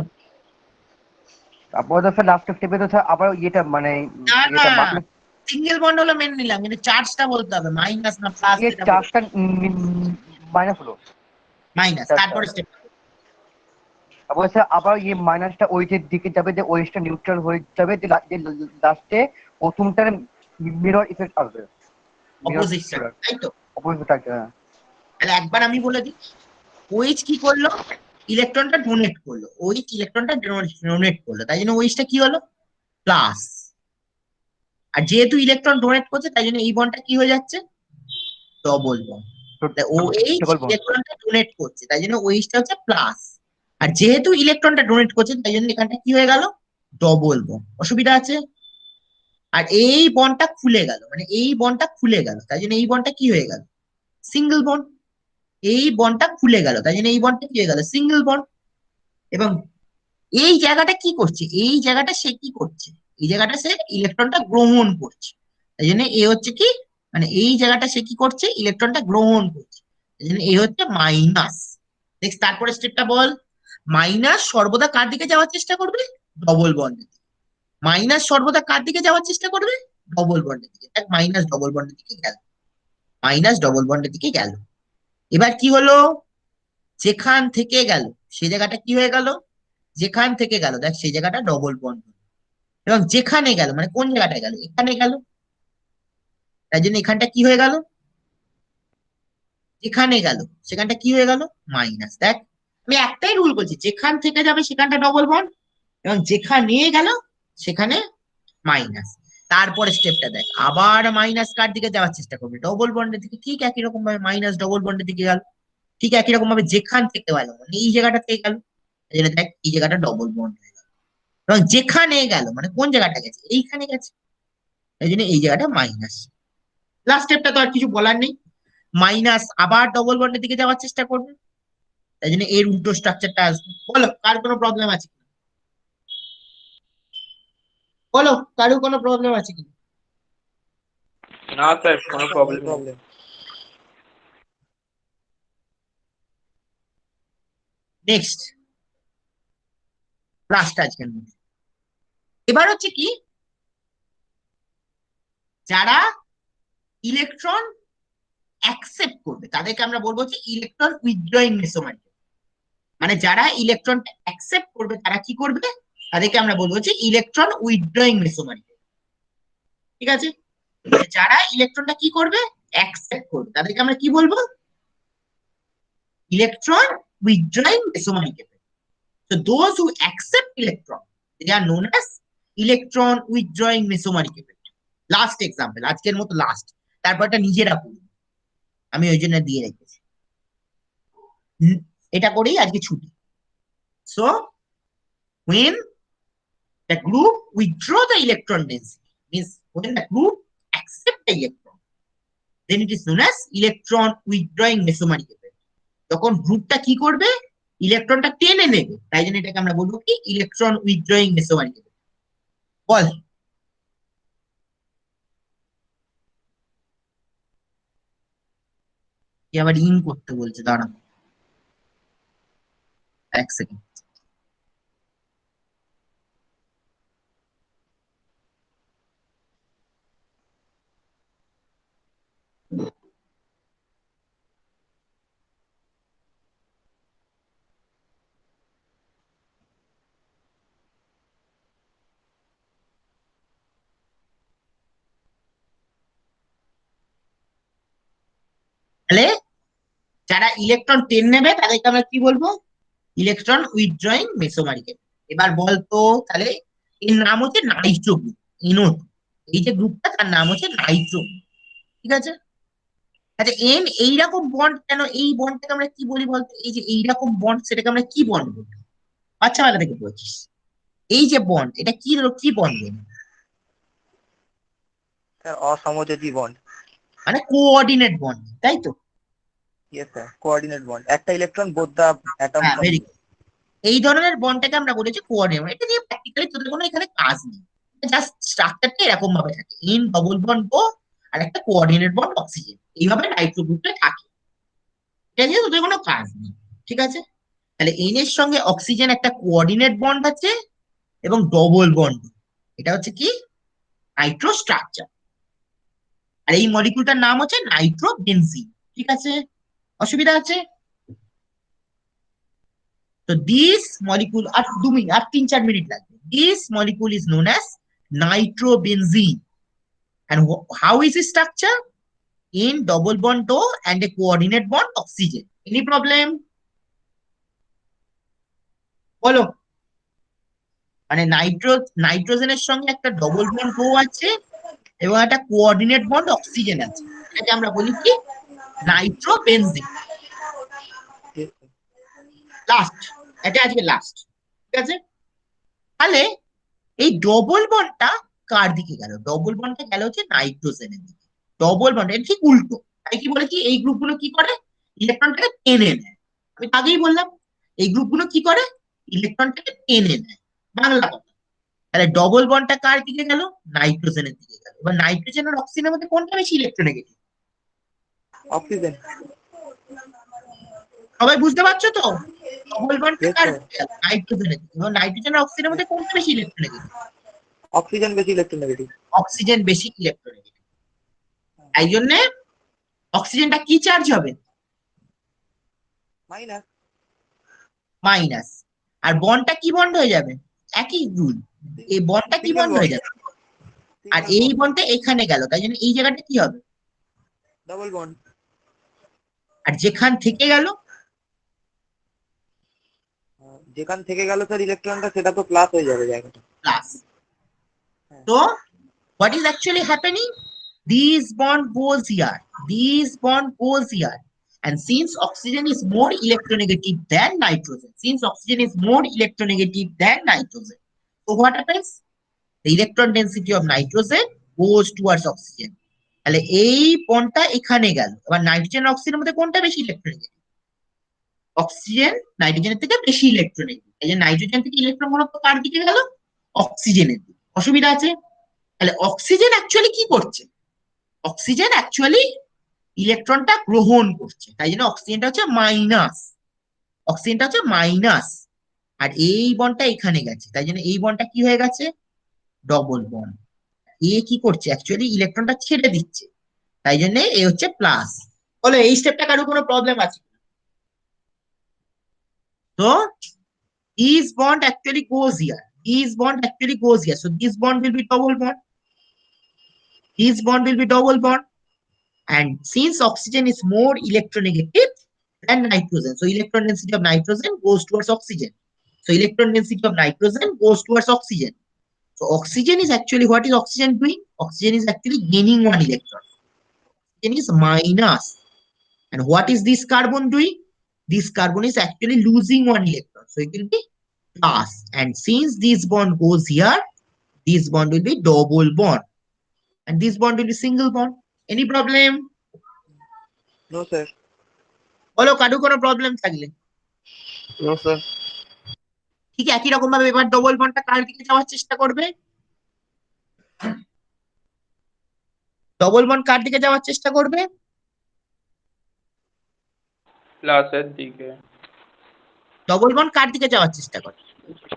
তারপরে তো স্যার লাস্ট স্টেপে তো স্যার আবার ইয়েটা মানে না এটা না, সিঙ্গেল বন্ড হলো মেনে নিলাম, কিন্তু চার্জটা বলতে হবে মাইনাস না প্লাস। চার্জটা মাইনাস হলো। মাইনাস। তারপরে স্টেপ তারপরে স্যার আবার ইয়ে মাইনাসটা ওইটার দিকে যাবে, যে ওইটা নিউট্রাল হয়ে যাবে, যে লাস্টে প্রথমটার মিরর ইফেক্ট আসবে। অপোজিট সাইড, তাই তো? অপোজিট একটা। তাহলে একবার আমি বলে দিই, ওইচ কি করলো? ইলেকট্রনটা ডোনেট করলো। ওইচ ইলেকট্রনটা ডোনেট করলো, তাই জন্য ওইচটা কি হলো? প্লাস। আর যেহেতু ইলেকট্রন ডোনেট করছে তাই জন্য এই বন্ডটা কি হয়ে যাচ্ছে? Double bond. ওএইচ ইলেকট্রনটা ডোনেট করছে তাই জন্য ওইচটা হচ্ছে প্লাস। আর যেহেতু ইলেকট্রনটা ডোনেট করছে তাই জন্য এখানটা কি হয়ে গেল? Double bond. অসুবিধা আছে? আর এই বন্ডটা খুলে গেল, মানে এই বন্ডটা খুলে গেল তাই জন্য এই বন্ডটা কি হয়ে গেল? Single bond. এই বন্ডটা খুলে গেল তাই জন্য এই বন্ডটা কি হয়ে গেল? Single bond. এবং এই জায়গাটা কি করছে? এই জায়গাটা সে কি করছে? এই জায়গাটা সে ইলেকট্রনটা গ্রহণ করছে, তাই জন্য এ হচ্ছে কি, মানে এই জায়গাটা সে কি করছে? ইলেকট্রনটা গ্রহণ করছে, তাই জন্য এ হচ্ছে মাইনাস। নেক্সট তারপরে স্টেপটা বল। মাইনাস সর্বদা কার দিকে যাওয়ার চেষ্টা করবে? ডবল বন্ডের দিকে। মাইনাস সর্বদা কার দিকে যাওয়ার চেষ্টা করবে? ডবল বন্ডের দিকে। দেখ মাইনাস ডবল বন্ডের দিকে গেল, মাইনাস ডবল বন্ডের দিকে গেল। এবার কি হলো? যেখান থেকে গেল সেই জায়গাটা কি হয়ে গেল? যেখান থেকে গেল দেখ সেই জায়গাটা ডবল বন্ড। এবং যেখানে গেল মানে কোন জায়গাটায় গেল? এখানে গেল, তাই জন্য এখানটা কি হয়ে গেল? যেখানে গেল সেখানটা কি হয়ে গেল? মাইনাস। দেখ আমি একটাই রুল বলছি, যেখান থেকে যাবে সেখানটা ডবল বন্ড, এবং যেখানে গেল সেখানে মাইনাস। তারপরে স্টেপটা দেখ, আবার মাইনাস কার দিকে যাওয়ার চেষ্টা করবে? ডবল বন্ডের দিকে। ঠিক একই রকম ভাবে মাইনাস ডবল বন্ডের দিকে গেল, ঠিক একই রকম ভাবে যেখান থেকে গেল মানে এই জায়গাটা থেকে গেল, এই জন্য দেখ এই জায়গাটা ডবল বন্ড হয়ে গেল। এবং যেখানে গেল মানে কোন জায়গাটা গেছে? এইখানে গেছে, এই জন্য এই জায়গাটা মাইনাস। লাস্ট স্টেপটা তো আর কিছু বলার নেই, মাইনাস আবার ডবল বন্ডের দিকে যাওয়ার চেষ্টা করবে, তাই জন্য এর উল্টো স্ট্রাকচারটা আসবে। বলো কার কোনো প্রবলেম আছে কিনা? বলো কারো কোনো প্রবলেম আছে কিনা? না স্যার কোনো প্রবলেম নেই। প্রবলেম। নেক্সট লাস্ট আজকের মধ্যে এবার হচ্ছে কি, যারা ইলেকট্রন অ্যাকসেপ্ট করবে তাদেরকে আমরা বলবো যে ইলেকট্রন উইথড্রয়িং মেসোমার। মানে যারা ইলেকট্রনটা অ্যাকসেপ্ট করবে তারা কি করবে? তাদেরকে আমরা বলবো যে ইলেকট্রন উইথড্রয়িং মেসোমার। ঠিক আছে? যারা ইলেকট্রনটা কি করবে? অ্যাকসেপ্ট করবে তাদেরকে আমরা কি বলবো? Electron withdrawing mesomery effect. So those who accept electron, they are known as electron withdrawing mesomery effect. Last example, আজকের মতো লাস্ট, তারপরটা নিজেরা পড়ি, আমি ওই জন্য দিয়ে রেখেছি। এটা করেই আজকে ছুটি। So when the group withdraw the electron density, means when the group accept the electron, then it is known as electron withdrawing mesomery effect. তখন গ্রুপটা কি করবে? ইলেকট্রনটা টেনে নেবে, তাই জন্য এটাকে আমরা বলবো কি? Electron withdrawing মেসোমারি। বল কি আবার ইন করতে বলছে, দাঁড়া এক সেকেন্ড। তাহলে যারা ইলেকট্রন 10 নেবে তাদেরকে আমরা কি বলবো? Electron withdrawing mesomeric. এবার বলতো তাহলে এর নাম হচ্ছে নাইট্রো গ্রুপ, NO2। এই যে গ্রুপটা তার নাম হচ্ছে নাইট্রো গ্রুপ, ঠিক আছে? আচ্ছা এন এইরকম বন্ড কেন, এই বন্ডটাকে আমরা কি বলি বলতো? এই যে এইরকম বন্ড সেটাকে আমরা কি বন্ড বলি? আচ্ছা বেলা থেকে বলছিস, এই যে বন্ড এটা কি কি বন্ড বলি? স্যার অসমযোজী বন্ড। মানে কোঅর্ডিনেট বন্ড, তাই তো? ইয়েস স্যার, কোঅর্ডিনেট বন্ড, একটা ইলেকট্রন বোথ দা অ্যাটম হ্যাঁ, ফ্রম। Very good. এই ধরনের বন্ডটাকে আমরা বলেছি কোঅর্ডিনেট। এটা নিয়ে প্র্যাকটিক্যালি তোদের কোনো এখানে কাজ নেই, জাস্ট স্ট্রাকচারটা এরকম ভাবে থাকে, এন ডবল বন্ড ও আর একটা কোঅর্ডিনেট বন্ড অক্সিজেন, এইভাবে নাইট্রো গ্রুপটা থাকে। এটা নিয়ে তোদের কোনো কাজ নেই, ঠিক আছে? তাহলে এন এর সঙ্গে অক্সিজেন একটা কোঅর্ডিনেট বন্ড আছে এবং ডবল বন্ড, এটা হচ্ছে কি নাইট্রো স্ট্রাকচার। আর এই মলিকুলটার নাম হচ্ছে নাইট্রোবেনজিন, ঠিক আছে? অসুবিধা আছে? তো দিস মলিকুল, আর 2 মিনিট, আর 3-4 মিনিট লাগবে। This molecule is known as nitrobenzene. And how is its structure? In double bond O and a coordinate bond oxygen. Any problem? বলো। মানে নাইট্রোজেনের সঙ্গে একটা ডবল বন্ড ও আছে এবং একটা কোঅর্ডিনেট বন্ড অক্সিজেন আছে, এটাকে আমরা বলি কি নাইট্রোবেনজিন। লাস্ট, এটা আজকে লাস্ট, ঠিক আছে? তাহলে এই ডবল বন্ডটা কার দিকে গেল? ডবল বন্ডটা গেল হচ্ছে নাইট্রোজেনের দিকে। ডবল বন্ড এর ঠিক উল্টো। তাই কি বলেছি, এই গ্রুপগুলো কি করে? ইলেকট্রনটাকে টেনে নেয়। আমি আগেই বললাম এই গ্রুপগুলো কি করে? ইলেকট্রনটাকে টেনে নেয়, বাংলা কথা। তাহলে ডবল বন্ডটা কার দিকে গেল? নাইট্রোজেনের দিকে গেল। এবার নাইট্রোজেন আর অক্সিজেনের মধ্যে কোনটা বেশি ইলেকট্রোনেগেটিভ? অক্সিজেন। সবাই বুঝতে পারছো তো? ডবল বন্ডটা Yes, কার sir. দিকে গেল? নাইট্রোজেনের দিকে। এবং নাইট্রোজেন আর অক্সিজেনের মধ্যে কোনটা বেশি ইলেকট্রোনেগেটিভ? অক্সিজেন বেশি ইলেকট্রোনেগেটিভ। অক্সিজেন বেশি ইলেকট্রোনেগেটিভ। তাই জন্য অক্সিজেনটা কি চার্জ হবে? মাইনাস। মাইনাস। আর বন্ডটা কি বন্ড হয়ে যাবে? একই রুল, এই বন্ডটা কি Single বন্ড হয়ে bond. যাবে? আর এই বন্ডটা এখানে গেল, তাই জন্য এই জায়গাটা কি হবে? Double bond. আর যেখান থেকে গেল যেখান থেকে গেল স্যার ইলেকট্রনটা, সেটা তো প্লাস হয়ে যাবে জায়গাটা। প্লাস। তো what is actually happening? This bond goes here, this bond goes here, and since oxygen is more electronegative than nitrogen, so what happens? The electron density of nitrogen goes towards oxygen. তাহলে এই বন্ডটা এখানে গেল। এবার nitrogen অক্সিজেনের মধ্যে কোনটা বেশি electronegative? Oxygen নাইট্রোজেনের থেকে বেশি ইলেকট্রোনেগেটিভ। এই যে নাইট্রোজেন থেকে ইলেকট্রন ঘনত্ব কার দিকে গেল? অক্সিজেনের দিকে। অসুবিধা আছে? তাহলে অক্সিজেন অ্যাকচুয়ালি কি করছে? অক্সিজেন অ্যাকচুয়ালি ইলেকট্রনটা গ্রহণ করছে, তাই জন্য অক্সিজেনটা হচ্ছে মাইনাস। অক্সিজেনটা হচ্ছে মাইনাস। আর এই বন্ডটা এখানে গেছে, তাই জন্য এই বন্ডটা কি হয়ে গেছে? Double bond. এ কি করছে? অ্যাকচুয়ালি ইলেকট্রনটা ছেড়ে দিচ্ছে, তাই জন্য এ হচ্ছে প্লাস। বলো এই স্টেপটা কারো কোনো প্রবলেম আছে? তো this bond actually goes here, this bond actually goes here, so this bond will be double bond, this bond will be double bond. And since oxygen is more electronegative than nitrogen, so electron density of nitrogen goes towards oxygen, so electron density of nitrogen goes towards oxygen. So oxygen is actually, what is oxygen doing? Oxygen is actually gaining 1 electron, oxygen is minus. And what is this carbon doing? This carbon is actually losing 1 electron, so it will be plus. And since this bond goes here, this bond will be double bond, and this bond will be single bond. Any problem? No sir. বলো কারো কোনো problem থাকলে। No sir. ঠিক একই রকম ভাবে এবার double বন্ডটা কার দিকে যাওয়ার চেষ্টা করবে? ডবল বন্ড কার দিকে যাওয়ার চেষ্টা করবে? প্লাসের দিকে। ডবল বন্ড কার দিকে যাওয়ার চেষ্টা করে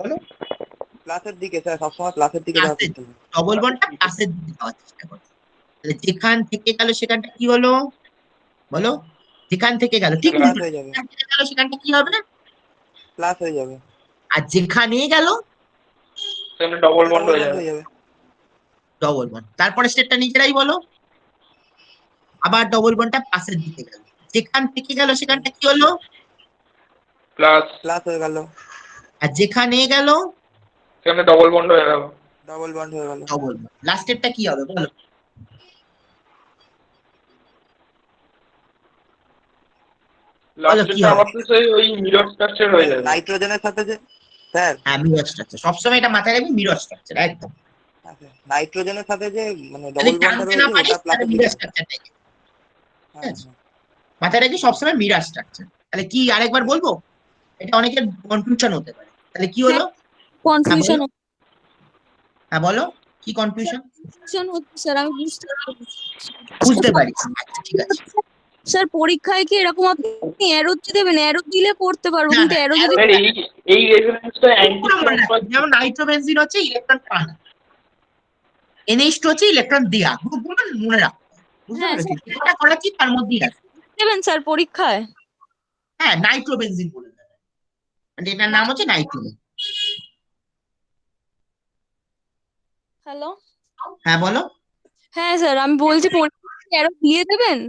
বলো? প্লাসের দিকে স্যার, সবসময় প্লাসের দিকে যাওয়ার প্লাসের চেষ্টা করি। ডবল বন্ডটা প্লাসের দিকে যাওয়ার চেষ্টা করে। তাহলে যেখান থেকে গেল সেখানটা কি হলো বলো? যেখান থেকে গেল ঠিক প্লাস উল্টো, হয়ে যাবে, যেখান থেকে গেল সেখানটা কি হবে? প্লাস হয়ে যাবে, আর যেখানে গেল সেখানে ডবল বন্ড ডবল হয়ে বন্ড যাবে। হয়ে যাবে। Double bond. তারপরে স্টেপটা নিজেরাই বলো, আবার ডবল বন্ডটা প্লাসের দিকে গেল, যেখান থেকে গেল সেখানটা কি হলো? প্লাস। প্লাস হয়ে গেল, আর যেখানে গেল সেখানে ডবল বন্ড হয়ে গেল। ডবল বন্ড হয়ে গেল। Double bond. লাস্ট স্টেপটা কি হবে বলো? লাস্ট কি স্টেপটা হবে? আমার তো সেই ওই মিরর স্ট্রাকচার হয়ে যাবে। নাইট্রোজেনের সাথে যে স্যার, হ্যাঁ, মিরর স্ট্রাকচার, সবসময় এটা মাথায় রাখবি, মিরর স্ট্রাকচার একদম। নাইট্রোজেনের সাথে যে মানে যদি ডবল বন্ডটা টানতে না রয়েছে পারিস ওটা তাহলে প্লাসের দিকে। মিরর স্ট্রাকচারটাই হ্যাঁ, মাথায় রাখবি সবসময়, মিরর স্ট্রাকচার। তাহলে কি আরেকবার বলবো? এটা অনেকের কনফিউশন হতে পারে। তাহলে কি হলো? কনফিউশন হ্যাঁ বলো, কি কনফিউশন? হচ্ছে স্যার, আমি বুঝতে বুঝতে পারিস? আচ্ছা, ঠিক আছে। স্যার পরীক্ষায় কি এরকম আপনি অ্যারো দেবেন? অ্যারো দিলে পড়তে পারবো, না, কিন্তু না, অ্যারো যদি স্যার এই রেফারেন্সটা পুরো মনে রাখবি। যেমন নাইট্রোবেনজিন হচ্ছে ইলেকট্রন টানা, NH2 হচ্ছে ইলেকট্রন দেয়া, গ্রুপগুলো মনে রাখো। বুঝতে হ্যাঁ, পেরেছিস? যেটা করাচ্ছি তার মধ্যেই আছে। দেবেন স্যার পরীক্ষায়? হ্যাঁ, নাইট্রোবেনজিন বলে দেবে, মানে এটার নাম হচ্ছে নাইট্রোবেন। হ্যালো, হ্যাঁ বলো। হ্যাঁ স্যার আমি বলছি পরীক্ষায় অ্যারো দিয়ে দেবেন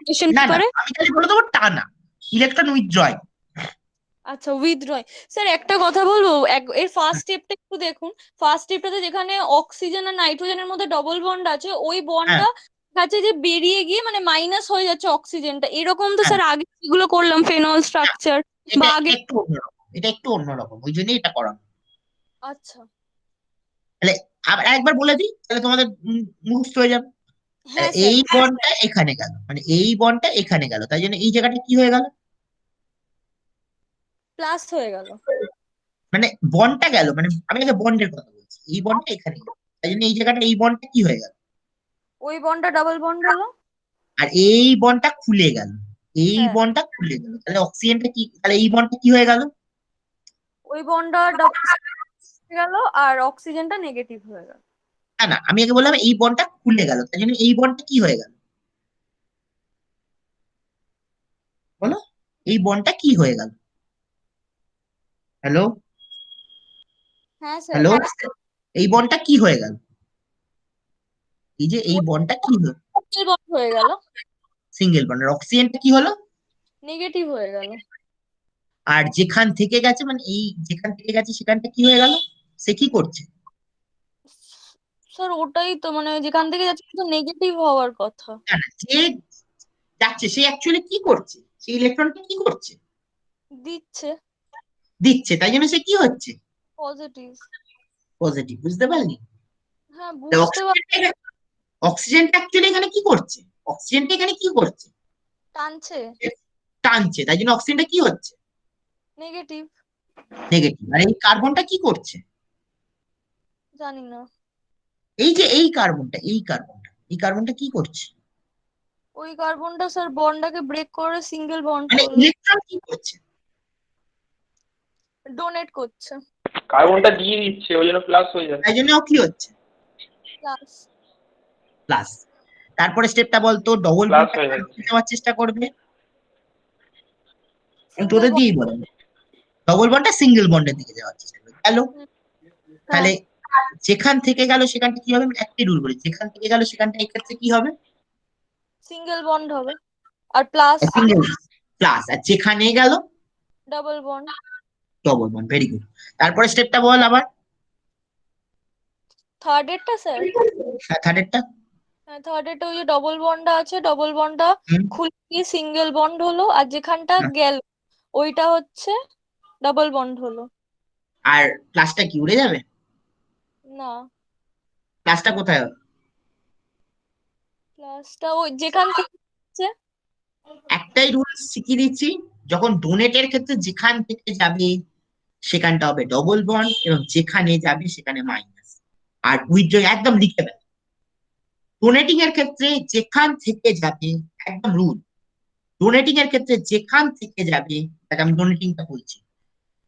কোশ্চেন না, না, পেপারে? আমি খালি বলে দেবো টানা, ইলেকট্রন উইথড্রয়িং। আচ্ছা, উইথড্রয়িং। স্যার একটা কথা বলবো, এর ফার্স্ট স্টেপটা একটু দেখুন। ফার্স্ট স্টেপটাতে যেখানে অক্সিজেন আর নাইট্রোজেনের মধ্যে ডবল বন্ড আছে, ওই হ্যাঁ, বন্ডটা কাছে যে বেরিয়ে গিয়ে মানে মাইনাস হয়ে যাচ্ছে অক্সিজেনটা, এরকম তো হ্যাঁ, স্যার আগে যেগুলো করলাম ফেনল স্ট্রাকচার এটা বা আগে। একটু অন্যরকম, এটা একটু অন্যরকম, ওই জন্যই এটা করানো। আচ্ছা, তাহলে আবার একবার বলে দিই, তাহলে তোমাদের মুখস্থ হয়ে যাবে। হ্যাঁ স্যার। এই বন্ডটা এখানে গেল, মানে এই বন্ডটা এখানে গেল, তাই জন্য এই জায়গাটা কি হয়ে গেল? প্লাস হয়ে গেল। মানে বন্ডটা গেল, মানে আমি আগে বন্ডের কথা বলছি, এই বন্ডটা এখানে গেল, তাই জন্য এই জায়গাটা, এই বন্ডটা কি হয়ে গেল? ওই বন্ডটা ডাবল বন্ড হলো। আর এই বন্ডটা খুলে গেল, এই হ্যাঁ, বন্ডটা খুলে গেল, তাহলে অক্সিজেনটা কি, তাহলে এই বন্ডটা কি হয়ে গেল? ওই বন্ডটা ডাবল গেল আর অক্সিজেনটা নেগেটিভ হয়ে গেল। না, না, আমি আগে বললাম এই বন্ডটা খুলে গেল, তাই জন্য এই বন্ডটা কি হয়ে গেল বলো? এই বন্ডটা কি হয়ে গেল? হ্যালো, হ্যাঁ স্যার। হ্যালো, এই বন্ডটা কি হয়ে গেল? এই যে এই বন্ডটা কি হলো? সিঙ্গেল বন্ড হয়ে গেল, সিঙ্গেল বন্ড। আর অক্সিজেনটা কি হলো? নেগেটিভ হয়ে গেল। আর যেখান থেকে গেছে, মানে এই যেখান থেকে গেছে সেখানটা কি হয়ে গেল? সে কি করছে? স্যার ওটাই তো, মানে যেখান থেকে যাচ্ছে তো নেগেটিভ হওয়ার কথা। না, না, যে যাচ্ছে সে অ্যাকচুয়ালি কি করছে? সেই ইলেকট্রনটা কি করছে? দিচ্ছে দিচ্ছে, তাই জন্য সে কি হচ্ছে? পজিটিভ। পজিটিভ। বুঝতে পারলি? হ্যাঁ বুঝতে পারছি। অক্সিজেনটা অ্যাকচুয়ালি এখানে কি করছে? অক্সিজেনটা এখানে কি করছে? টানছে টানছে, তাই জন্য অক্সিজেনটা কি হচ্ছে? নেগেটিভ। নেগেটিভ। আর এই কার্বনটা কি করছে? জানি না। এই যে এই কার্বনটা কি করছে? ওই কার্বনটা স্যার বন্ডটাকে ব্রেক করে সিঙ্গেল বন্ড মানে করলো, ইলেকট্রন কি করছে? ডোনেট করছে। কার্বনটা দিয়ে দিচ্ছে, ওই জন্য প্লাস হয়ে যাচ্ছে। তাই জন্য ও কি হচ্ছে? প্লাস। প্লাস। তারপরে স্টেপটা বলতো, ডবল প্লাস বন্ডটা হয়ে যাচ্ছে। নেওয়ার চেষ্টা করবে। আমি সিঙ্গেল তোদের দিয়েই বলবো, ডবল বন্ডটা সিঙ্গেল বন্ডের দিকে যাওয়ার চেষ্টা করবে। গেল, তাহলে যেখান থেকে গেল সেখানটা কি হবে? আমি একটাই রুল বলি, যেখান থেকে গেল সেখানটা এই ক্ষেত্রে কি হবে? সিঙ্গেল বন্ড হবে। আর প্লাস সিঙ্গেল প্লাস। আর যেখানে গেল double bond. Double bond. Very good. তারপরে স্টেপটা বল আবার। থার্ড এরটা স্যার, হ্যাঁ, থার্ডেরটা। হ্যাঁ থার্ড এরটা ওই যে ডবল বন্ডটা আছে, ডবল বন্ডটা হুম, খুলে গিয়ে সিঙ্গেল বন্ড হলো, আর যেখানটা হ্যাঁ। গেল ওইটা হচ্ছে ডাবল বন্ড হলো। আর প্লাসটা কি উড়ে যাবে? না, প্লাসটা কোথায় হবে? প্লাসটা ওই যেখান থেকে হচ্ছে। একটাই রুল শিখিয়ে দিচ্ছি, যখন ডোনেটের ক্ষেত্রে যেখান থেকে যাবে সেখানটা হবে ডবল বন্ড, এবং যেখানে যাবে সেখানে মাইনাস। আর উইথড্র একদম লিখে দেবে। ডোনেটিং এর ক্ষেত্রে যেখান থেকে যাবে একদম রুল, ডোনেটিং এর ক্ষেত্রে যেখান থেকে যাবে, দেখ আমি ডোনেটিংটা বলছি,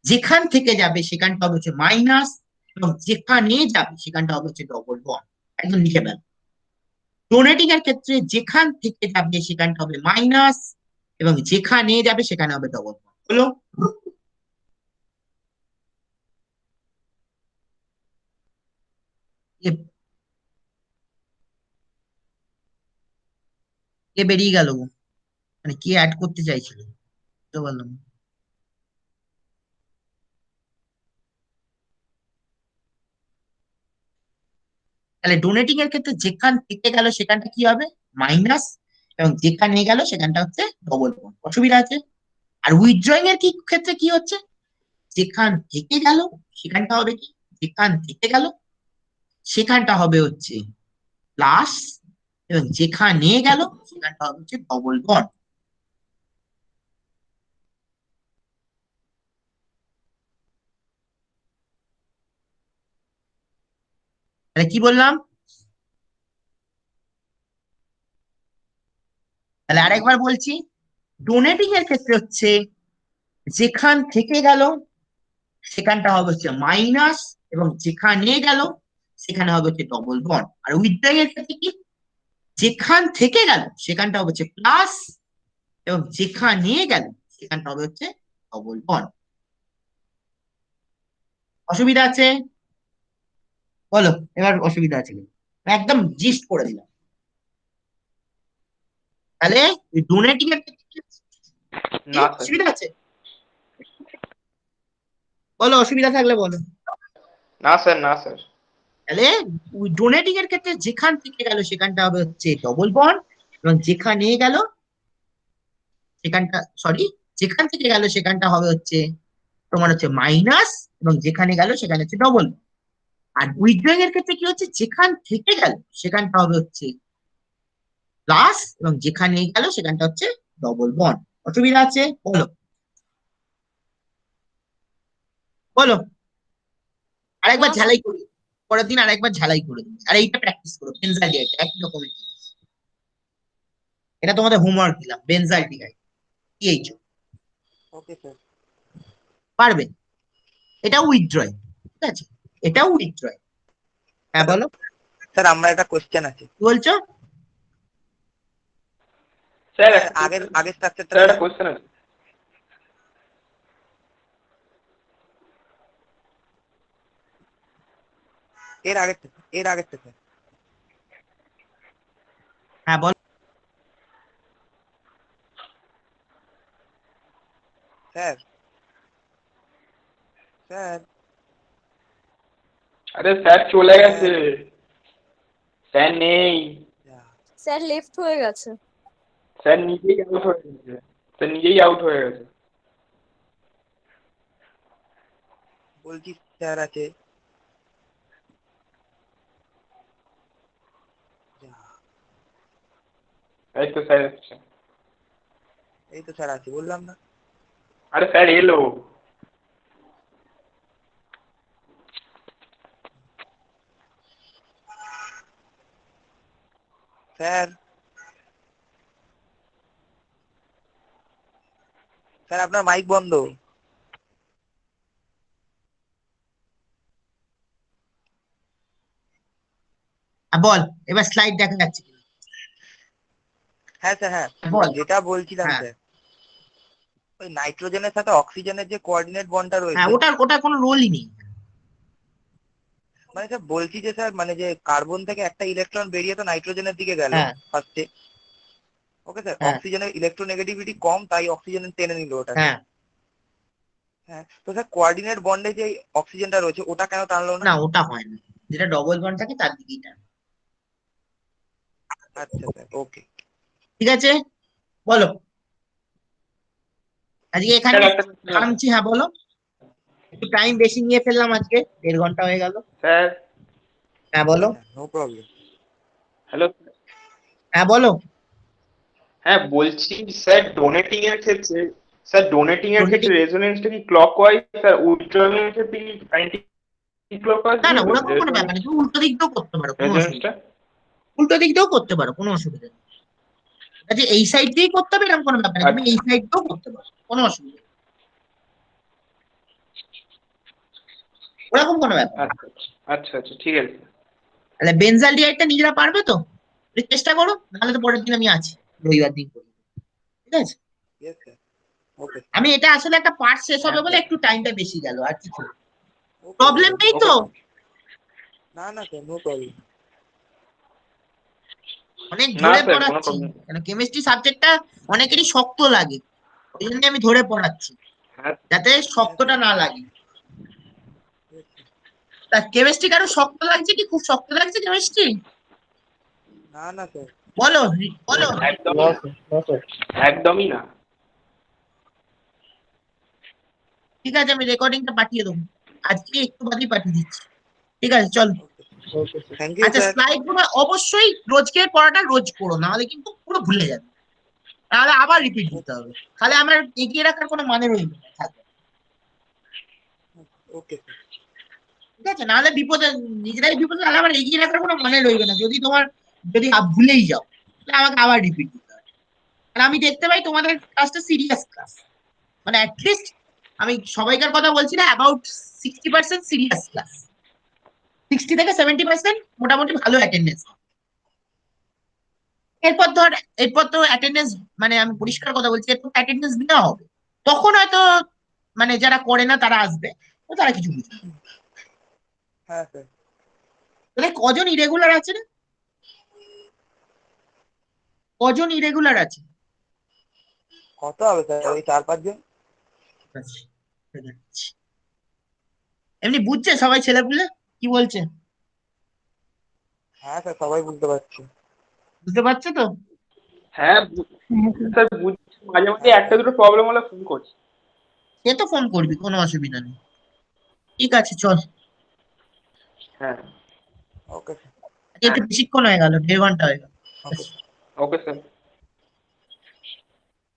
যেখান থেকে যাবে সেখানটা হবে হচ্ছে মাইনাস, এবং যেখানে যাবে সেখানটা হবে হচ্ছে ডবল বন্ড। একদম লিখে ফেল। ডোনেটিং এর ক্ষেত্রে যেখান থেকে যাবে সেখানটা হবে মাইনাস, এবং যেখানে যাবে সেখানে হবে ডবল বন্ড। হলো? কে বেরিয়ে গেল, মানে কে অ্যাড করতে চাইছিল তো বললাম। তাহলে ডোনেটিং এর ক্ষেত্রে যেখান থেকে গেল সেখানটা কি হবে, মাইনাস, এবং যেখানে গেল সেখানটা হচ্ছে ডবল বন্ড। অসুবিধা আছে? আর উইথড্রয়িং এর কি ক্ষেত্রে কি হচ্ছে, যেখান থেকে গেল সেখানটা হবে কি, যেখান থেকে গেল সেখানটা হবে হচ্ছে প্লাস, এবং যেখানে গেল সেখানটা হবে হচ্ছে ডবল বন্ড। তাহলে কি বললাম, তাহলে আরেকবার বলছি, ডোনেটিং এর ক্ষেত্রে হচ্ছে যেখান থেকে গেল সেখানটা হবে হচ্ছে মাইনাস, এবং যেখানে গেল সেখানে হবে হচ্ছে ডবল বন্ড। আর উইথড্রয়িং এর ক্ষেত্রে কি, যেখান থেকে গেল সেখানটা হবে হচ্ছে প্লাস, এবং যেখানে গেল সেখানটা হবে হচ্ছে ডবল বন্ড। অসুবিধা আছে? বলো এবার অসুবিধা আছে কি? একদম জিস্ট করে দিলাম। তাহলে ডোনেটিং এর ক্ষেত্রে কি না স্যার, অসুবিধা আছে? বলো অসুবিধা থাকলে বলো। না স্যার, না স্যার। তাহলে ডোনেটিং এর ক্ষেত্রে যেখান থেকে গেল সেখানটা হবে হচ্ছে ডবল বন্ড, এবং যেখানে গেল সেখানটা, সরি, যেখান থেকে গেল সেখানটা হবে হচ্ছে তোমার হচ্ছে মাইনাস, এবং যেখানে গেল সেখানে হচ্ছে ডবল। আর উইথড্রয়িং এর ক্ষেত্রে কি হচ্ছে, যেখান থেকে গেল সেখানটা হবে হচ্ছে প্লাস, এবং যেখানে গেল সেখানটা হচ্ছে ডবল বন্ড। অসুবিধা আছে? বলো বলো। আরেকবার না স্যার। ঝালাই করি, পরের দিন আরেকবার ঝালাই করে দিই, আর এইটা প্র্যাকটিস করো, বেনজাইডিয়াইট একই রকমের জিনিস। এটা তোমাদের হোমওয়ার্ক দিলাম, বেনজাইডিয়াইট পিএইচও, ওকে স্যার। পারবে? এটা উইথড্রয়িং, ঠিক আছে, এটাও উইথড্রয়িং। হ্যাঁ বলো, স্যার আমার একটা কোশ্চেন আছে। কি বলছো? স্যার স্যার আগের স্ট্রাকচারটা স্যার একটা কোশ্চেন আছে। এর আগেরটা স্যার। হ্যাঁ বলো। স্যার স্যার আরে স্যার চলে গেছে, স্যার নেই, স্যার লেফট হয়ে গেছে। স্যার নিজেই আউট হয়ে গেছে, স্যার নিজেই আউট হয়ে গেছে। বলছি স্যার আছে। এই তো স্যার এসছে। এই তো স্যার আছে, বললাম না। আরে স্যার এলো। স্যার স্যার আপনার মাইক বন্ধ। বল, এবার স্লাইড দেখা যাচ্ছে কিনা? হ্যাঁ স্যার, হ্যাঁ বল। যেটা বলছিলাম হ্যাঁ স্যার, ওই নাইট্রোজেনের সাথে অক্সিজেনের যে কোঅর্ডিনেট বন্ডটা হ্যাঁ, রয়েছে, ওটার কোনো রোলই নেই। মানে স্যার বলছি যে স্যার, মানে যে কার্বন থেকে একটা ইলেকট্রন বেরিয়ে তো নাইট্রোজেনের দিকে গেল হ্যাঁ ফার্স্টে। ওকে স্যার, হ্যাঁ অক্সিজেনের ইলেকট্রোনেগেটিভিটি কম, তাই অক্সিজেন টেনে নিল ওটাকে। হ্যাঁ। হ্যাঁ, তো স্যার কোঅর্ডিনেট বন্ডে যে অক্সিজেনটা রয়েছে ওটা কেন টানলো না? না ওটা হয় না, যেটা ডবল বন্ড থাকে তার দিকেই টানে। আচ্ছা স্যার, ওকে। ঠিক আছে, বলো। আজকে এখানে স্যার একটা question আছে। থামছি। হ্যাঁ বলো, একটু টাইম বেশি নিয়ে ফেললাম আজকে, 1.5 ঘন্টা হয়ে গেল। স্যার হ্যাঁ বলো। No problem. হ্যালো। হ্যাঁ বলো। হ্যাঁ বলছি স্যার, ডোনেটিং এর ক্ষেত্রে, স্যার ডোনেটিং এর ক্ষেত্রে Donating- রেজোনেন্সটা কি ক্লকওয়াইজ, স্যার উইথড্রয়িং এর ক্ষেত্রে কি অ্যান্টি ক্লকওয়াইজ না না, হবে ওরকম কোনো ব্যাপার নেই, তুমি উল্টো দিক দিয়েও করতে পারো, কোনো অসুবিধা রেজোনেন্সটা? নেই। উল্টো দিক দিয়েও করতে পারো, কোনো অসুবিধা নেই। আচ্ছা এই সাইড দিয়েই করতে হবে এরকম কোনো ব্যাপার নেই, তুমি এই সাইড দিয়েও করতে পারো, কোনো অসুবিধা নেই। ওরকম কোনো ব্যাপার নেই। আচ্ছা আচ্ছা ঠিক আছে। তাহলে বেনজালডিহাইডটা নিজেরা পারবে তো? একটু চেষ্টা করো, নাহলে তো পরের দিন আমি আছি, রবিবার দিন করি, ঠিক আছে? Yes sir. ওকে আমি এটা আসলে একটা পার্ট শেষ হবে বলে হ্যাঁ, একটু টাইমটা বেশি গেল, আর কিছু না। ওকে প্রবলেম নেই তো? না না স্যার, নো প্রবলেম। অনেক না ধরে স্যার কোনো পড়াচ্ছি, প্রবলেম। কেন কেমিস্ট্রি সাবজেক্টটা অনেকেরই শক্ত লাগে, ওই জন্য আমি ধরে পড়াচ্ছি হ্যাঁ যাতে শক্তটা না লাগে। তা কেমিস্ট্রি কারো শক্ত লাগছে কি, খুব শক্ত লাগছে কেমিস্ট্রি? না না স্যার। বলো বলো। একদম না স্যার, না স্যার। একদমই না। ঠিক আছে, আমি রেকর্ডিংটা পাঠিয়ে দেবো, আজকে একটু বাদেই পাঠিয়ে দিচ্ছি, ঠিক আছে চলো। ওকে স্যার। থ্যাংক ইউ আচ্ছা স্যার। স্লাইড গুলো অবশ্যই রোজকের পড়াটা রোজ করো, নাহলে কিন্তু পুরো ভুলে যাবে, তাহলে আবার রিপিট দিতে হবে, তাহলে আমার এগিয়ে রাখার কোনো মানে রইবে না, থাকবে। Okay sir. ঠিক আছে, নাহলে বিপদে নিজেরাই বিপদে, তাহলে আবার এগিয়ে রাখার কোনো মানে রইবে না, যদি তোমার যদি ভুলেই যাও তাহলে আমাকে আবার রিপিট দিতে হবে। আর আমি দেখতে পাই তোমাদের ক্লাসটা সিরিয়াস ক্লাস, মানে অ্যাটলিস্ট আমি সবাইকার কথা বলছি না, অ্যাবাউট 60% সিরিয়াস ক্লাস, 60 থেকে 70% মোটামুটি ভালো অ্যাটেন্ডেন্স। এরপর তো অ্যাটেন্ডেন্স, মানে আমি পরিষ্কার কথা বলছি, এরপর অ্যাটেন্ডেন্স দেওয়া হবে, তখন হয়তো মানে যারা করে না তারা আসবে, তো তারা কিছু বুঝবে না। হ্যাঁ স্যার। তাহলে কজন ইরেগুলার আছে রে? কজন ইরেগুলার আছে? কত হবে স্যার? ওই 4-5 জন। আচ্ছা, ঠিক আছে। এমনি বুঝছে সবাই ছেলেপুলে কি বলছে? হ্যাঁ স্যার, সবাই বুঝতে পারছি। বুঝতে পারছো তো? হ্যাঁ হ্যাঁ স্যার। স্যার বুঝছি, মাঝে মাঝে একটা দুটো প্রবলেম হলে ফোন করছি। সে তো ফোন করবি, কোনো অসুবিধা নেই। ঠিক আছে চল, হ্যাঁ ওকে স্যার। একটু বেশিক্ষণ হয়ে গেল, 1.5 ঘন্টা হয়ে গেল। ওকে। Okay sir.